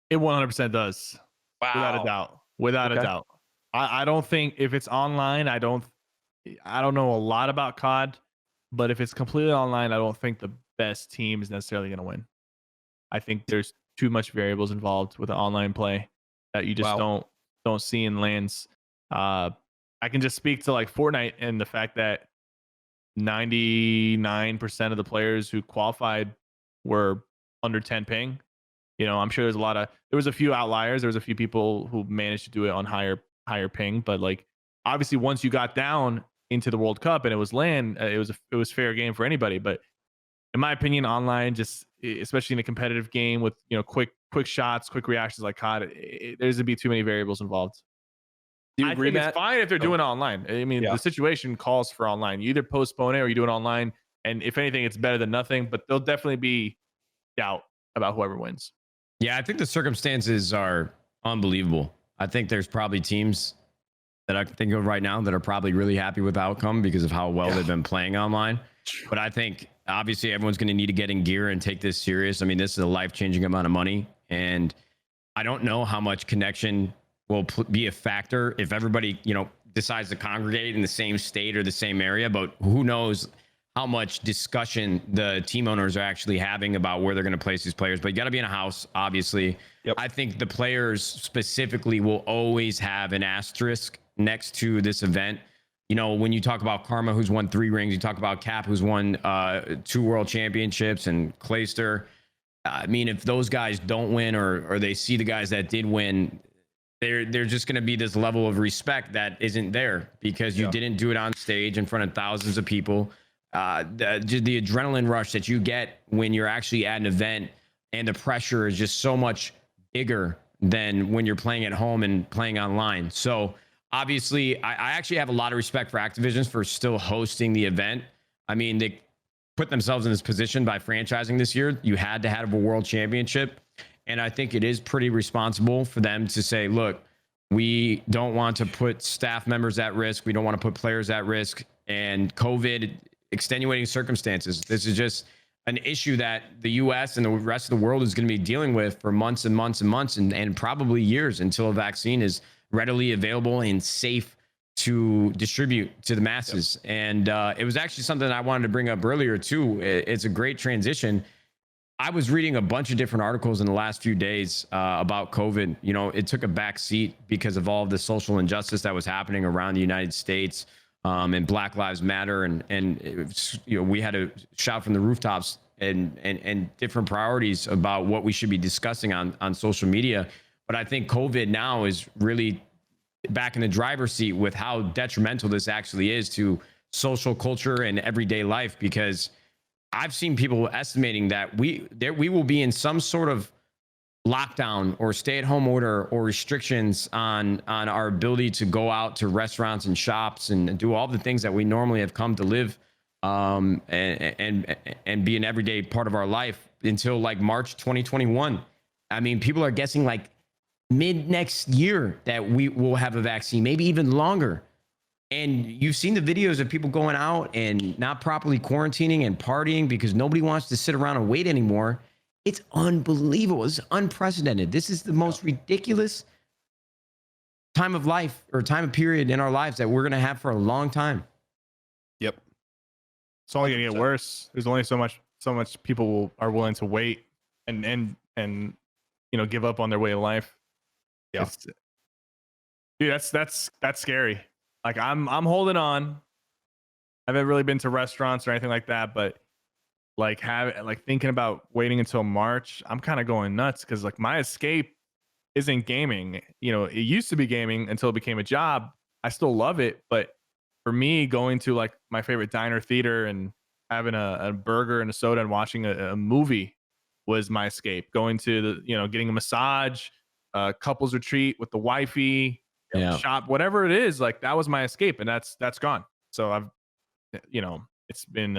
It 100% does. Wow. Without a doubt. I don't think, if it's online, I don't know a lot about COD, but if it's completely online, I don't think the best team is necessarily going to win. I think there's too much variables involved with the online play that you just don't see in lanes. I can just speak to like Fortnite and the fact that 99% of the players who qualified were under 10 ping. I'm sure there was a few outliers. There was a few people who managed to do it on higher ping, but like obviously once you got down into the World Cup and it was LAN, it was fair game for anybody. But in my opinion, online, just especially in a competitive game with quick shots, quick reactions like COD, there's gonna be too many variables involved. Do you agree, I think Matt? it's fine if they're doing it online. I mean, the situation calls for online. You either postpone it or you do it online, and if anything, it's better than nothing. But there'll definitely be doubt about whoever wins. Yeah, I think the circumstances are unbelievable. I think there's probably teams that I can think of right now that are probably really happy with the outcome because of how well they've been playing online. But I think obviously everyone's going to need to get in gear and take this serious. I mean, this is a life-changing amount of money, and I don't know how much connection will be a factor if everybody, decides to congregate in the same state or the same area. But who knows how much discussion the team owners are actually having about where they're going to place these players. But you got to be in a house, obviously. Yep. I think the players specifically will always have an asterisk next to this event. When you talk about Karma, who's won 3 rings, you talk about Cap, who's won 2 world championships, and Clayster. I mean, if those guys don't win or they see the guys that did win, they're just going to be this level of respect that isn't there because you didn't do it on stage in front of thousands of people. The adrenaline rush that you get when you're actually at an event, and the pressure is just so much bigger than when you're playing at home and playing online. So obviously, I actually have a lot of respect for Activision for still hosting the event. I mean, they put themselves in this position by franchising this year. You had to have a world championship. And I think it is pretty responsible for them to say, look, we don't want to put staff members at risk. We don't want to put players at risk. And COVID, extenuating circumstances. This is just an issue that the U.S. and the rest of the world is going to be dealing with for months and months and months and probably years until a vaccine is readily available and safe to distribute to the masses. Yep. And it was actually something I wanted to bring up earlier, too. It's a great transition. I was reading a bunch of different articles in the last few days about COVID. It took a back seat because of all of the social injustice that was happening around the United States, and Black Lives Matter. And it was, we had to shout from the rooftops and different priorities about what we should be discussing on social media. But I think COVID now is really back in the driver's seat with how detrimental this actually is to social culture and everyday life, because I've seen people estimating that we will be in some sort of lockdown or stay-at-home order or restrictions on our ability to go out to restaurants and shops and do all the things that we normally have come to live and be an everyday part of our life until like March 2021. I mean, people are guessing like mid next year that we will have a vaccine, maybe even longer. And you've seen the videos of people going out and not properly quarantining and partying because nobody wants to sit around and wait anymore. It's unbelievable. It's unprecedented. This is the most ridiculous time of life or time of period in our lives that we're going to have for a long time. Yep. It's only going to get worse. There's only so much people are willing to wait and give up on their way of life. Yeah. Dude, that's scary. Like I'm holding on. I haven't really been to restaurants or anything like that, but thinking about waiting until March, I'm kind of going nuts because like my escape isn't gaming. It used to be gaming until it became a job. I still love it, but for me, going to like my favorite diner theater and having a burger and a soda and watching a movie was my escape. Going to the getting a massage, couples retreat with the wifey. Shop, whatever it is, like that was my escape, and that's gone. So I've it's been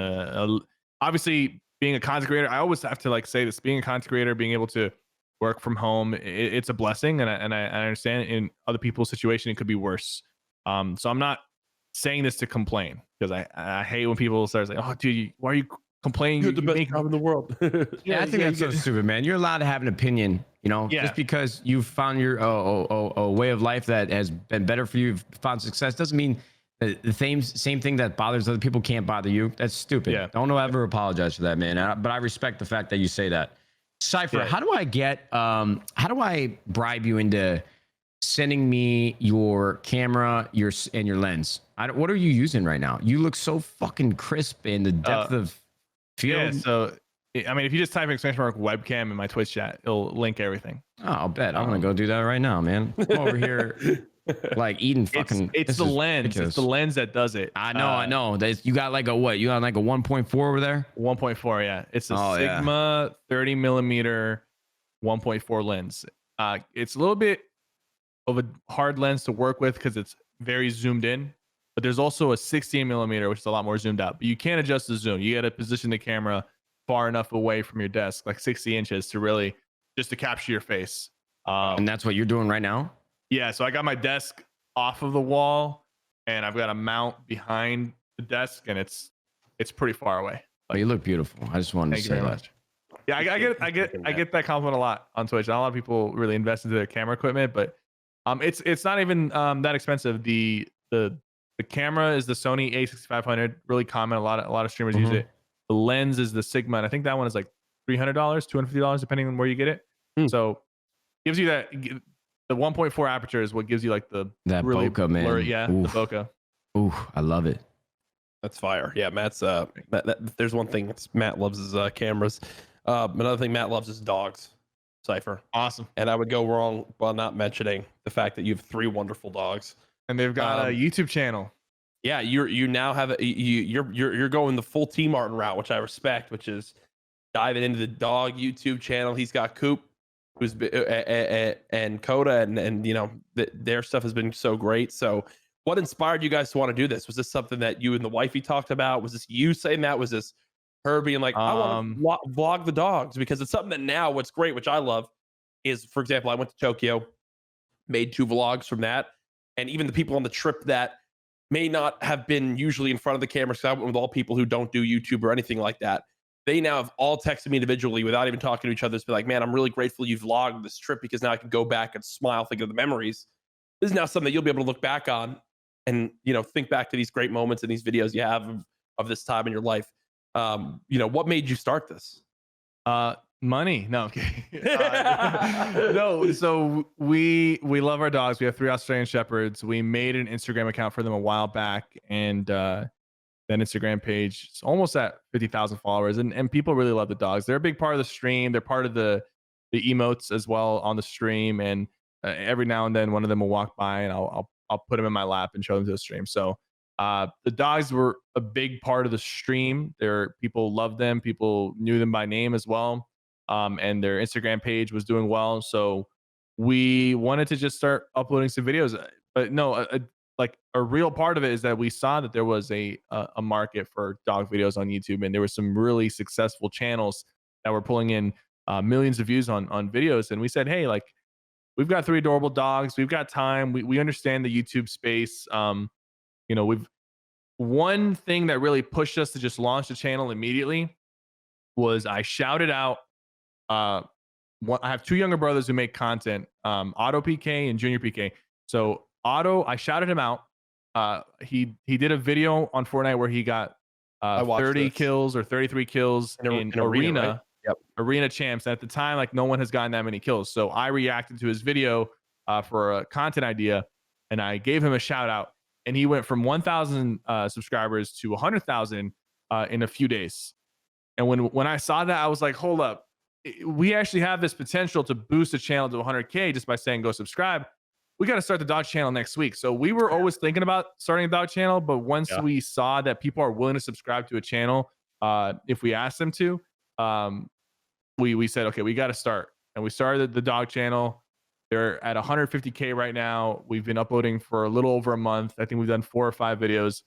obviously being a content creator, I always have to like say this, being a content creator, being able to work from home, it's a blessing, and I understand in other people's situation it could be worse. So I'm not saying this to complain, because I hate when people start saying, oh dude, why are you complaining? You're the best job in the world. I think that's so stupid, man. You're allowed to have an opinion, just because you've found your a way of life that has been better for you, you've found success, doesn't mean the same thing that bothers other people can't bother you. That's stupid. Yeah. Don't ever apologize for that, man. But I respect the fact that you say that. Sypher, how do I bribe you into sending me your camera, your lens? What are you using right now? You look so fucking crisp in the depth of field. Yeah, so I mean, if you just type in / webcam in my Twitch chat, it'll link everything. Oh, I'll bet. I'm gonna go do that right now, man. I'm over here like eating fucking. It's the lens. Ridiculous. It's the lens that does it. I know. You got like a what? You got like a 1.4 over there? 1.4. Yeah, it's a Sigma 30 millimeter 1.4 lens. It's a little bit of a hard lens to work with because it's very zoomed in. But there's also a 16 millimeter, which is a lot more zoomed out. But you can't adjust the zoom. You got to position the camera far enough away from your desk, like 60 inches, to really just to capture your face. And that's what you're doing right now? Yeah. So I got my desk off of the wall, and I've got a mount behind the desk, and it's pretty far away. Oh, you look beautiful. I just wanted to say Thank you very much. Yeah, I get that compliment a lot on Twitch. Not a lot of people really invest into their camera equipment, but it's not even that expensive. The camera is the Sony A6500, really common. A lot of streamers use it. The lens is the Sigma, and I think that one is like $300, $250, depending on where you get it. So gives you that. The 1.4 aperture is what gives you like that really bokeh, man. Blurry, yeah, oof. The bokeh. Ooh, I love it. That's fire. Yeah, Matt's there's one thing Matt loves is cameras. Another thing Matt loves is dogs. Sypher. Awesome. And I would go wrong while not mentioning the fact that you have 3 wonderful dogs. And they've got a YouTube channel. Yeah, you now have you're going the full T Martin route, which I respect, which is diving into the dog YouTube channel. He's got Coop, who's and Coda, and you know their stuff has been so great. So, what inspired you guys to want to do this? Was this something that you and the wifey talked about? Was this you saying that? Was this her being like, I want to vlog the dogs? Because it's something that now, what's great, which I love, is, for example, I went to Tokyo, made 2 vlogs from that, and even the people on the trip that may not have been usually in front of the camera, because I went with all people who don't do YouTube or anything like that. They now have all texted me individually without even talking to each other. It's been like, man, I'm really grateful you vlogged this trip, because now I can go back and smile, think of the memories. This is now something that you'll be able to look back on and, you know, think back to these great moments and these videos you have of this time in your life. You know, what made you start this? Money. No, okay. No, so we love our dogs. We have 3 Australian Shepherds. We made an Instagram account for them a while back, and that Instagram page is almost at 50,000 followers, and people really love the dogs. They're a big part of the stream. They're part of the emotes as well on the stream, and every now and then one of them will walk by, and I'll put them in my lap and show them to the stream. So the dogs were a big part of the stream. People loved them. People knew them by name as well. And their Instagram page was doing well. So we wanted to just start uploading some videos. But no, like a real part of it is that we saw that there was a market for dog videos on YouTube, and there were some really successful channels that were pulling in millions of views on videos. And we said, hey, like, we've got 3 adorable dogs. We've got time. We understand the YouTube space. You know, one thing that really pushed us to just launch the channel immediately was I shouted out. I have 2 younger brothers who make content, Auto PK and Junior PK. So Auto, I shouted him out. He did a video on Fortnite where he got 30 kills or 33 kills in arena, right? Yep. Arena champs. And at the time, like, no one has gotten that many kills. So I reacted to his video for a content idea, and I gave him a shout out. And he went from 1,000 subscribers to 100,000 in a few days. And when I saw that, I was like, hold up. We actually have this potential to boost the channel to 100K just by saying go subscribe. We got to start the dog channel next week. So we were always thinking about starting a dog channel, but once we saw that people are willing to subscribe to a channel, if we ask them to, we said, okay, we got to start. And we started the dog channel. They're at 150K right now. We've been uploading for a little over a month. I think we've done 4 or 5 videos,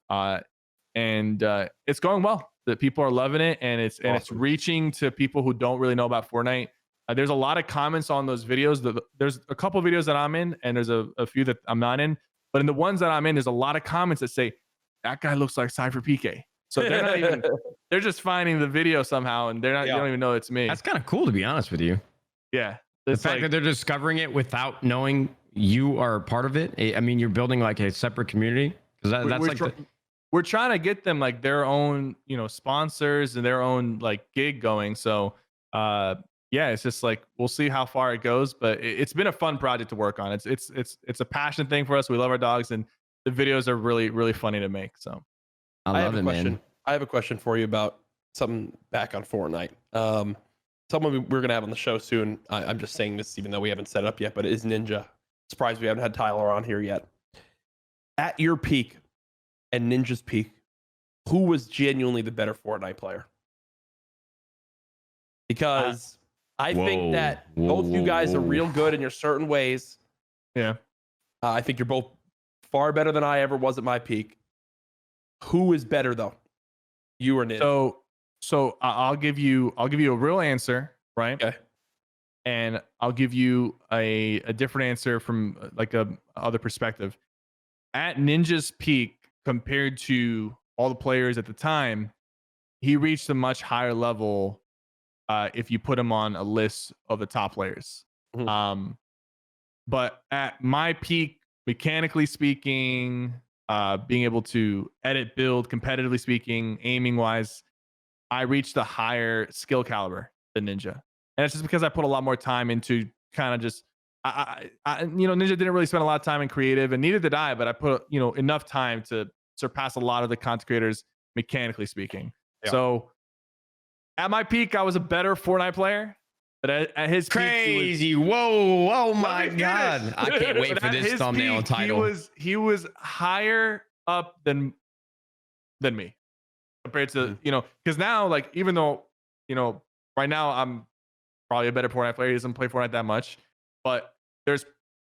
and it's going well. The people are loving it, and it's reaching to people who don't really know about Fortnite. There's a lot of comments on those videos. There's a couple of videos that I'm in, and there's a few that I'm not in. But in the ones that I'm in, there's a lot of comments that say, that guy looks like SypherPK. So they're not even, they're just finding the video somehow, and they don't even know it's me. That's kind of cool, to be honest with you. Yeah. The fact that they're discovering it without knowing you are part of it. I mean, you're building like a separate community. We're trying to get them like their own, you know, sponsors and their own like gig going. So yeah, it's just like, we'll see how far it goes, but it's been a fun project to work on. It's a passion thing for us. We love our dogs, and the videos are really, really funny to make. So I love it, man. I have a question for you about something back on Fortnite. Someone we're gonna have on the show soon. I'm just saying this even though we haven't set it up yet, but it is Ninja. Surprised we haven't had Tyler on here yet. At your peak and Ninja's peak, who was genuinely the better Fortnite player? Because I think that both you guys are real good in your certain ways. Yeah. I think you're both far better than I ever was at my peak. Who is better though? You or Ninja? So I'll give you a real answer, right? Okay. And I'll give you a different answer from like a other perspective. At Ninja's peak, compared to all the players at the time, he reached a much higher level if you put him on a list of the top players. Mm-hmm. But at my peak, mechanically speaking, being able to edit, build, competitively speaking, aiming wise, I reached a higher skill caliber than Ninja. And it's just because I put a lot more time into kind of just, Ninja didn't really spend a lot of time in creative, and neither did I, but I put, enough time to surpass a lot of the content creators, mechanically speaking. Yeah. So at my peak, I was a better Fortnite player. But at his crazy, peak, whoa, oh my god! I can't wait for this thumbnail peak, title. He was higher up than me compared to because now, like, even though right now I'm probably a better Fortnite player. He doesn't play Fortnite that much, but there's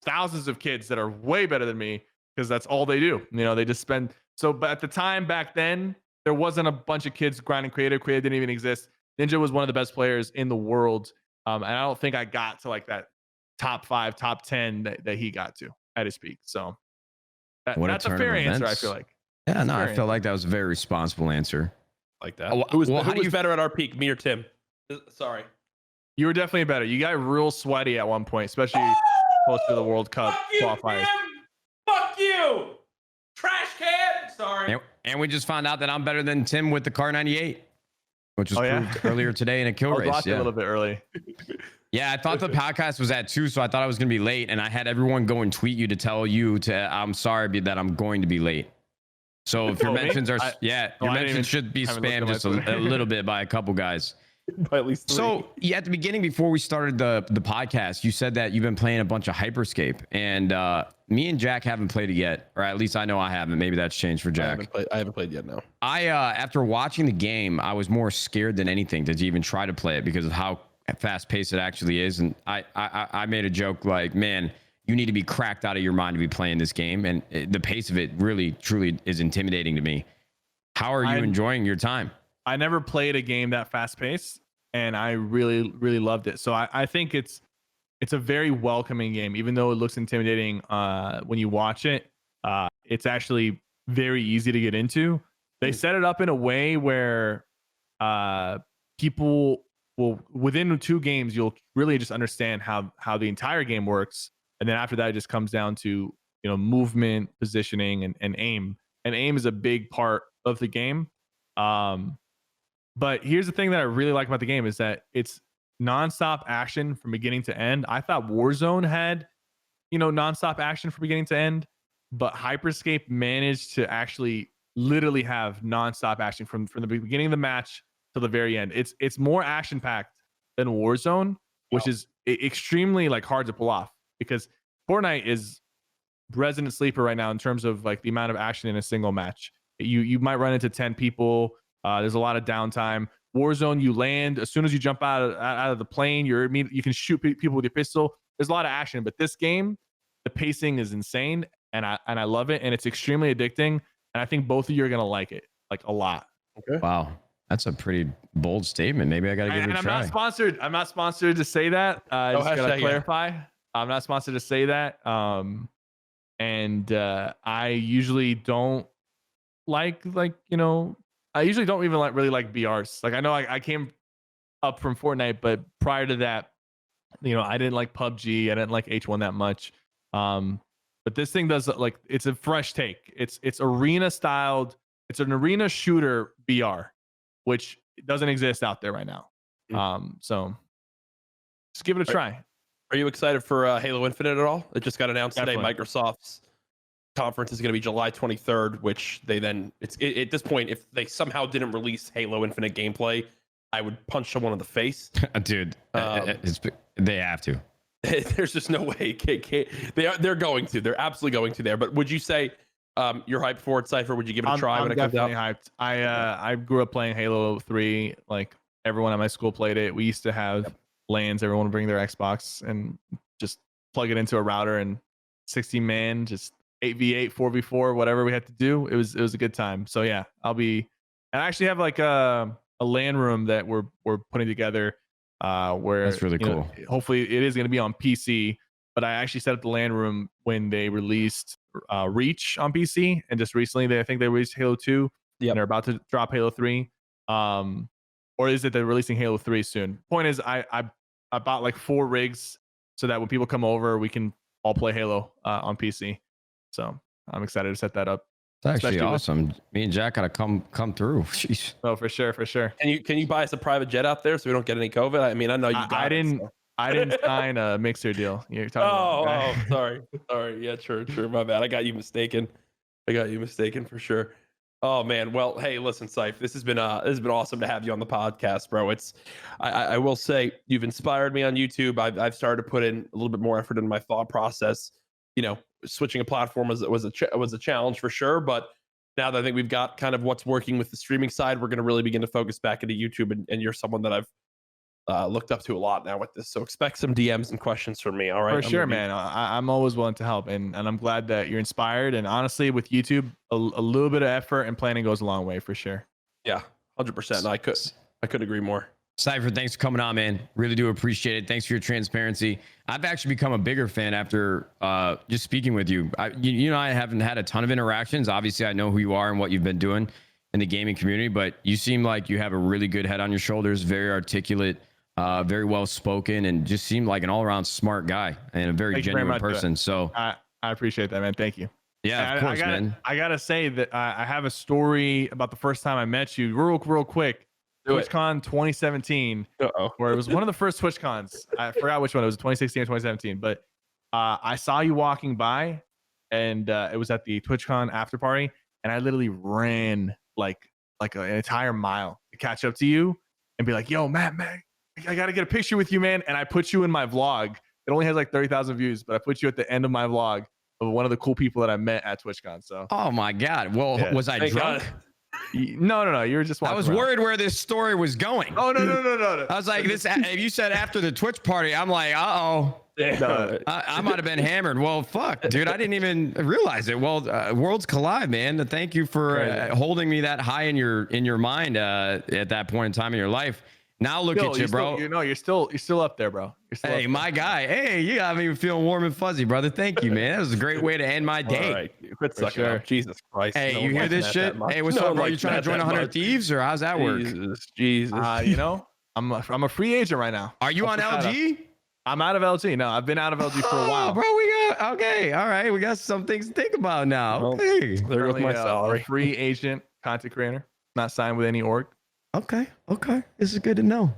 thousands of kids that are way better than me because that's all they do. They just spend. So, but at the time back then, there wasn't a bunch of kids grinding creative. Creative didn't even exist. Ninja was one of the best players in the world. And I don't think I got to like that top 5, top 10 that he got to at his peak. So that's a fair answer, I feel like. Yeah, no, I felt like that was a very responsible answer. Like that. Who was better at our peak, me or Tim? Sorry. You were definitely better. You got real sweaty at one point, especially close to the World Cup qualifiers. Fuck you! Trash can! Sorry. And we just found out that I'm better than Tim with the Car 98. Which was proved earlier today in a kill race. A little bit early. Yeah, I thought the podcast was at 2, so I thought I was going to be late, and I had everyone go and tweet you to tell you I'm sorry that I'm going to be late. So if your mentions are, your mentions should be spammed just a little bit by a couple guys. By at least 3. So at the beginning, before we started the podcast, you said that you've been playing a bunch of Hyperscape, and me and Jack haven't played it yet, or at least I know I haven't. Maybe that's changed for Jack. I haven't played yet. No. After watching the game, I was more scared than anything to even try to play it because of how fast paced it actually is. And I made a joke like, man, you need to be cracked out of your mind to be playing this game, and the pace of it really truly is intimidating to me. How are you enjoying your time? I never played a game that fast paced, and I really, really loved it. So I think it's a very welcoming game, even though it looks intimidating when you watch it. It's actually very easy to get into. They set it up in a way where people will, within 2 games, you'll really just understand how the entire game works. And then after that, it just comes down to movement, positioning, and aim. And aim is a big part of the game. But here's the thing that I really like about the game is that it's nonstop action from beginning to end. I thought Warzone had, nonstop action from beginning to end, but Hyperscape managed to actually literally have nonstop action from the beginning of the match to the very end. It's more action packed than Warzone, which is extremely like hard to pull off because Fortnite is resident sleeper right now in terms of like the amount of action in a single match. You might run into 10 people. There's a lot of downtime. Warzone, you land as soon as you jump out of the plane. You can shoot people with your pistol. There's a lot of action, but this game, the pacing is insane, and I love it, and it's extremely addicting. And I think both of you are gonna like it like a lot. Okay. Wow, that's a pretty bold statement. Maybe I gotta give it a try. I'm not sponsored to say that. Just gotta clarify. I'm not sponsored to say that. And I usually don't I usually don't even really like BRs. Like I know I came up from Fortnite, but prior to that, I didn't like PUBG. I didn't like H1 that much. But this thing does it's a fresh take. It's arena styled. It's an arena shooter BR, which doesn't exist out there right now. So just give it a try. Are you excited for Halo Infinite at all? It just got announced today. Microsoft's conference is going to be July 23rd, which they then at this point, if they somehow didn't release Halo Infinite gameplay, I would punch someone in the face. Dude, they have to. There's just no way. They're going to. They're absolutely going to there. But would you say you're hyped for it, Sypher? Would you give it a try when it comes out? I'm definitely hyped. I grew up playing Halo 3. Like everyone at my school played it. We used to have LANs. Everyone would bring their Xbox and just plug it into a router and 60 man, just 8v8, 4v4, whatever we had to do. It was a good time. So yeah, and I actually have like a LAN room that we're putting together. Where that's really cool. Hopefully it is going to be on PC, but I actually set up the LAN room when they released Reach on PC, and just recently I think they released Halo 2. And they're about to drop Halo 3. Or is it they're releasing Halo 3 soon? Point is, I bought like 4 rigs so that when people come over, we can all play Halo on PC. So I'm excited to set that up. It's actually awesome. Me and Jack gotta come through. Jeez. Oh, for sure. Can you buy us a private jet out there so we don't get any COVID? I mean, I know you. I didn't sign a mixer deal. You're talking about. Sorry. Yeah, true. My bad. I got you mistaken for sure. Oh man. Well, hey, listen, Syph. This has been awesome to have you on the podcast, bro. I will say you've inspired me on YouTube. I've started to put in a little bit more effort in my thought process. You know, switching a platform was a challenge for sure, but now that I think we've got kind of what's working with the streaming side, we're going to really begin to focus back into YouTube, and you're someone that I've looked up to a lot now with this. So expect some DMs and questions from me. All right, for sure, man. I'm always willing to help, and I'm glad that you're inspired. And honestly, with YouTube, a little bit of effort and planning goes a long way for sure. Yeah, 100%. I could agree more. Sypher, thanks for coming on, man. Really do appreciate it. Thanks for your transparency. I've actually become a bigger fan after just speaking with you. You know, I haven't had a ton of interactions. Obviously, I know who you are and what you've been doing in the gaming community, but you seem like you have a really good head on your shoulders, very articulate, very well spoken, and just seem like an all-around smart guy and a very genuine person. So I appreciate that, man. Thank you. Yeah, of course, man. I gotta say that I have a story about the first time I met you, real quick. TwitchCon 2017, where it was one of the first TwitchCons. I forgot which one. It was 2016 or 2017, but I saw you walking by, and it was at the TwitchCon after party, and I literally ran like an entire mile to catch up to you and be like, "Yo, Matt, I gotta get a picture with you, man." And I put you in my vlog. It only has like 30,000 views, but I put you at the end of my vlog of one of the cool people that I met at TwitchCon. So, oh my God. Well, yeah. Was I drunk? No. You were just walking I was around. worried where this story was going. Oh, no. I was like, if you said after the Twitch party, I'm like, uh-oh. No. I might have been hammered. Well, fuck, dude. I didn't even realize it. Well, worlds collide, man. Thank you for holding me that high in your mind at that point in time in your life. Now look at you, bro. You're still up there, bro. Hey, my guy. Hey, you got me feeling warm and fuzzy, brother. Thank you, man. That was a great way to end my day. All right. Quit sucking up. Jesus Christ. Hey, you hear this shit? Hey, what's up, bro? You trying to join 100 Thieves, or how's that work? Jesus. I'm a free agent right now. Are you on LG? I'm out of LG. No, I've been out of LG for a while. Bro, okay. All right. We got some things to think about now. Okay. There goes my salary. Free agent, content creator, not signed with any org. Okay. This is good to know.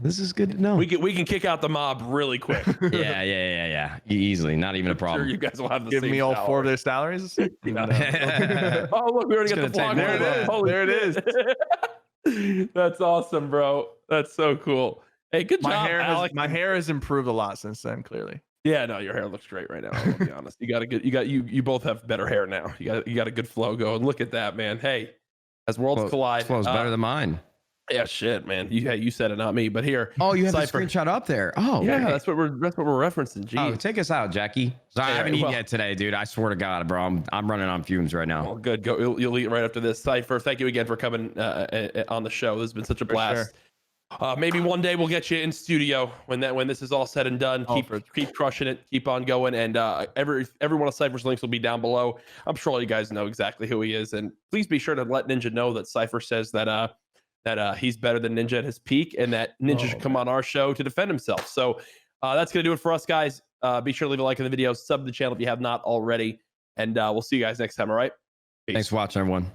We can kick out the mob really quick. Yeah. Easily. Not even a problem. Sure, you guys will have the Give same me all salary. 4 of their salaries. Oh, look, we already got the vlog. There it is. That's awesome, bro. That's so cool. Hey, good job, Alex. My hair has improved a lot since then. Clearly. Yeah, no, your hair looks great right now. I'll be honest. You both have better hair now. You got a good flow going. Look at that, man. Hey, as worlds collide, flow's better than mine. Yeah, shit, man. You said it, not me. But here. Oh, you have the screenshot up there. Oh, yeah. Okay. That's what we're referencing. Gee. Oh, take us out, Jackie. Sorry, I haven't eaten yet today, dude. I swear to God, bro. I'm running on fumes right now. Well, good. Go. You'll eat right after this. Sypher, thank you again for coming on the show. This has been such a blast. Sure. Maybe one day we'll get you in studio when this is all said and done. Keep crushing it. Keep on going. And every one of Sypher's links will be down below. I'm sure all you guys know exactly who he is. And please be sure to let Ninja know that Sypher says that he's better than Ninja at his peak, and that Ninja should come on our show to defend himself. So that's going to do it for us, guys. Be sure to leave a like on the video, sub to the channel if you have not already, and we'll see you guys next time, all right? Peace. Thanks for watching, everyone.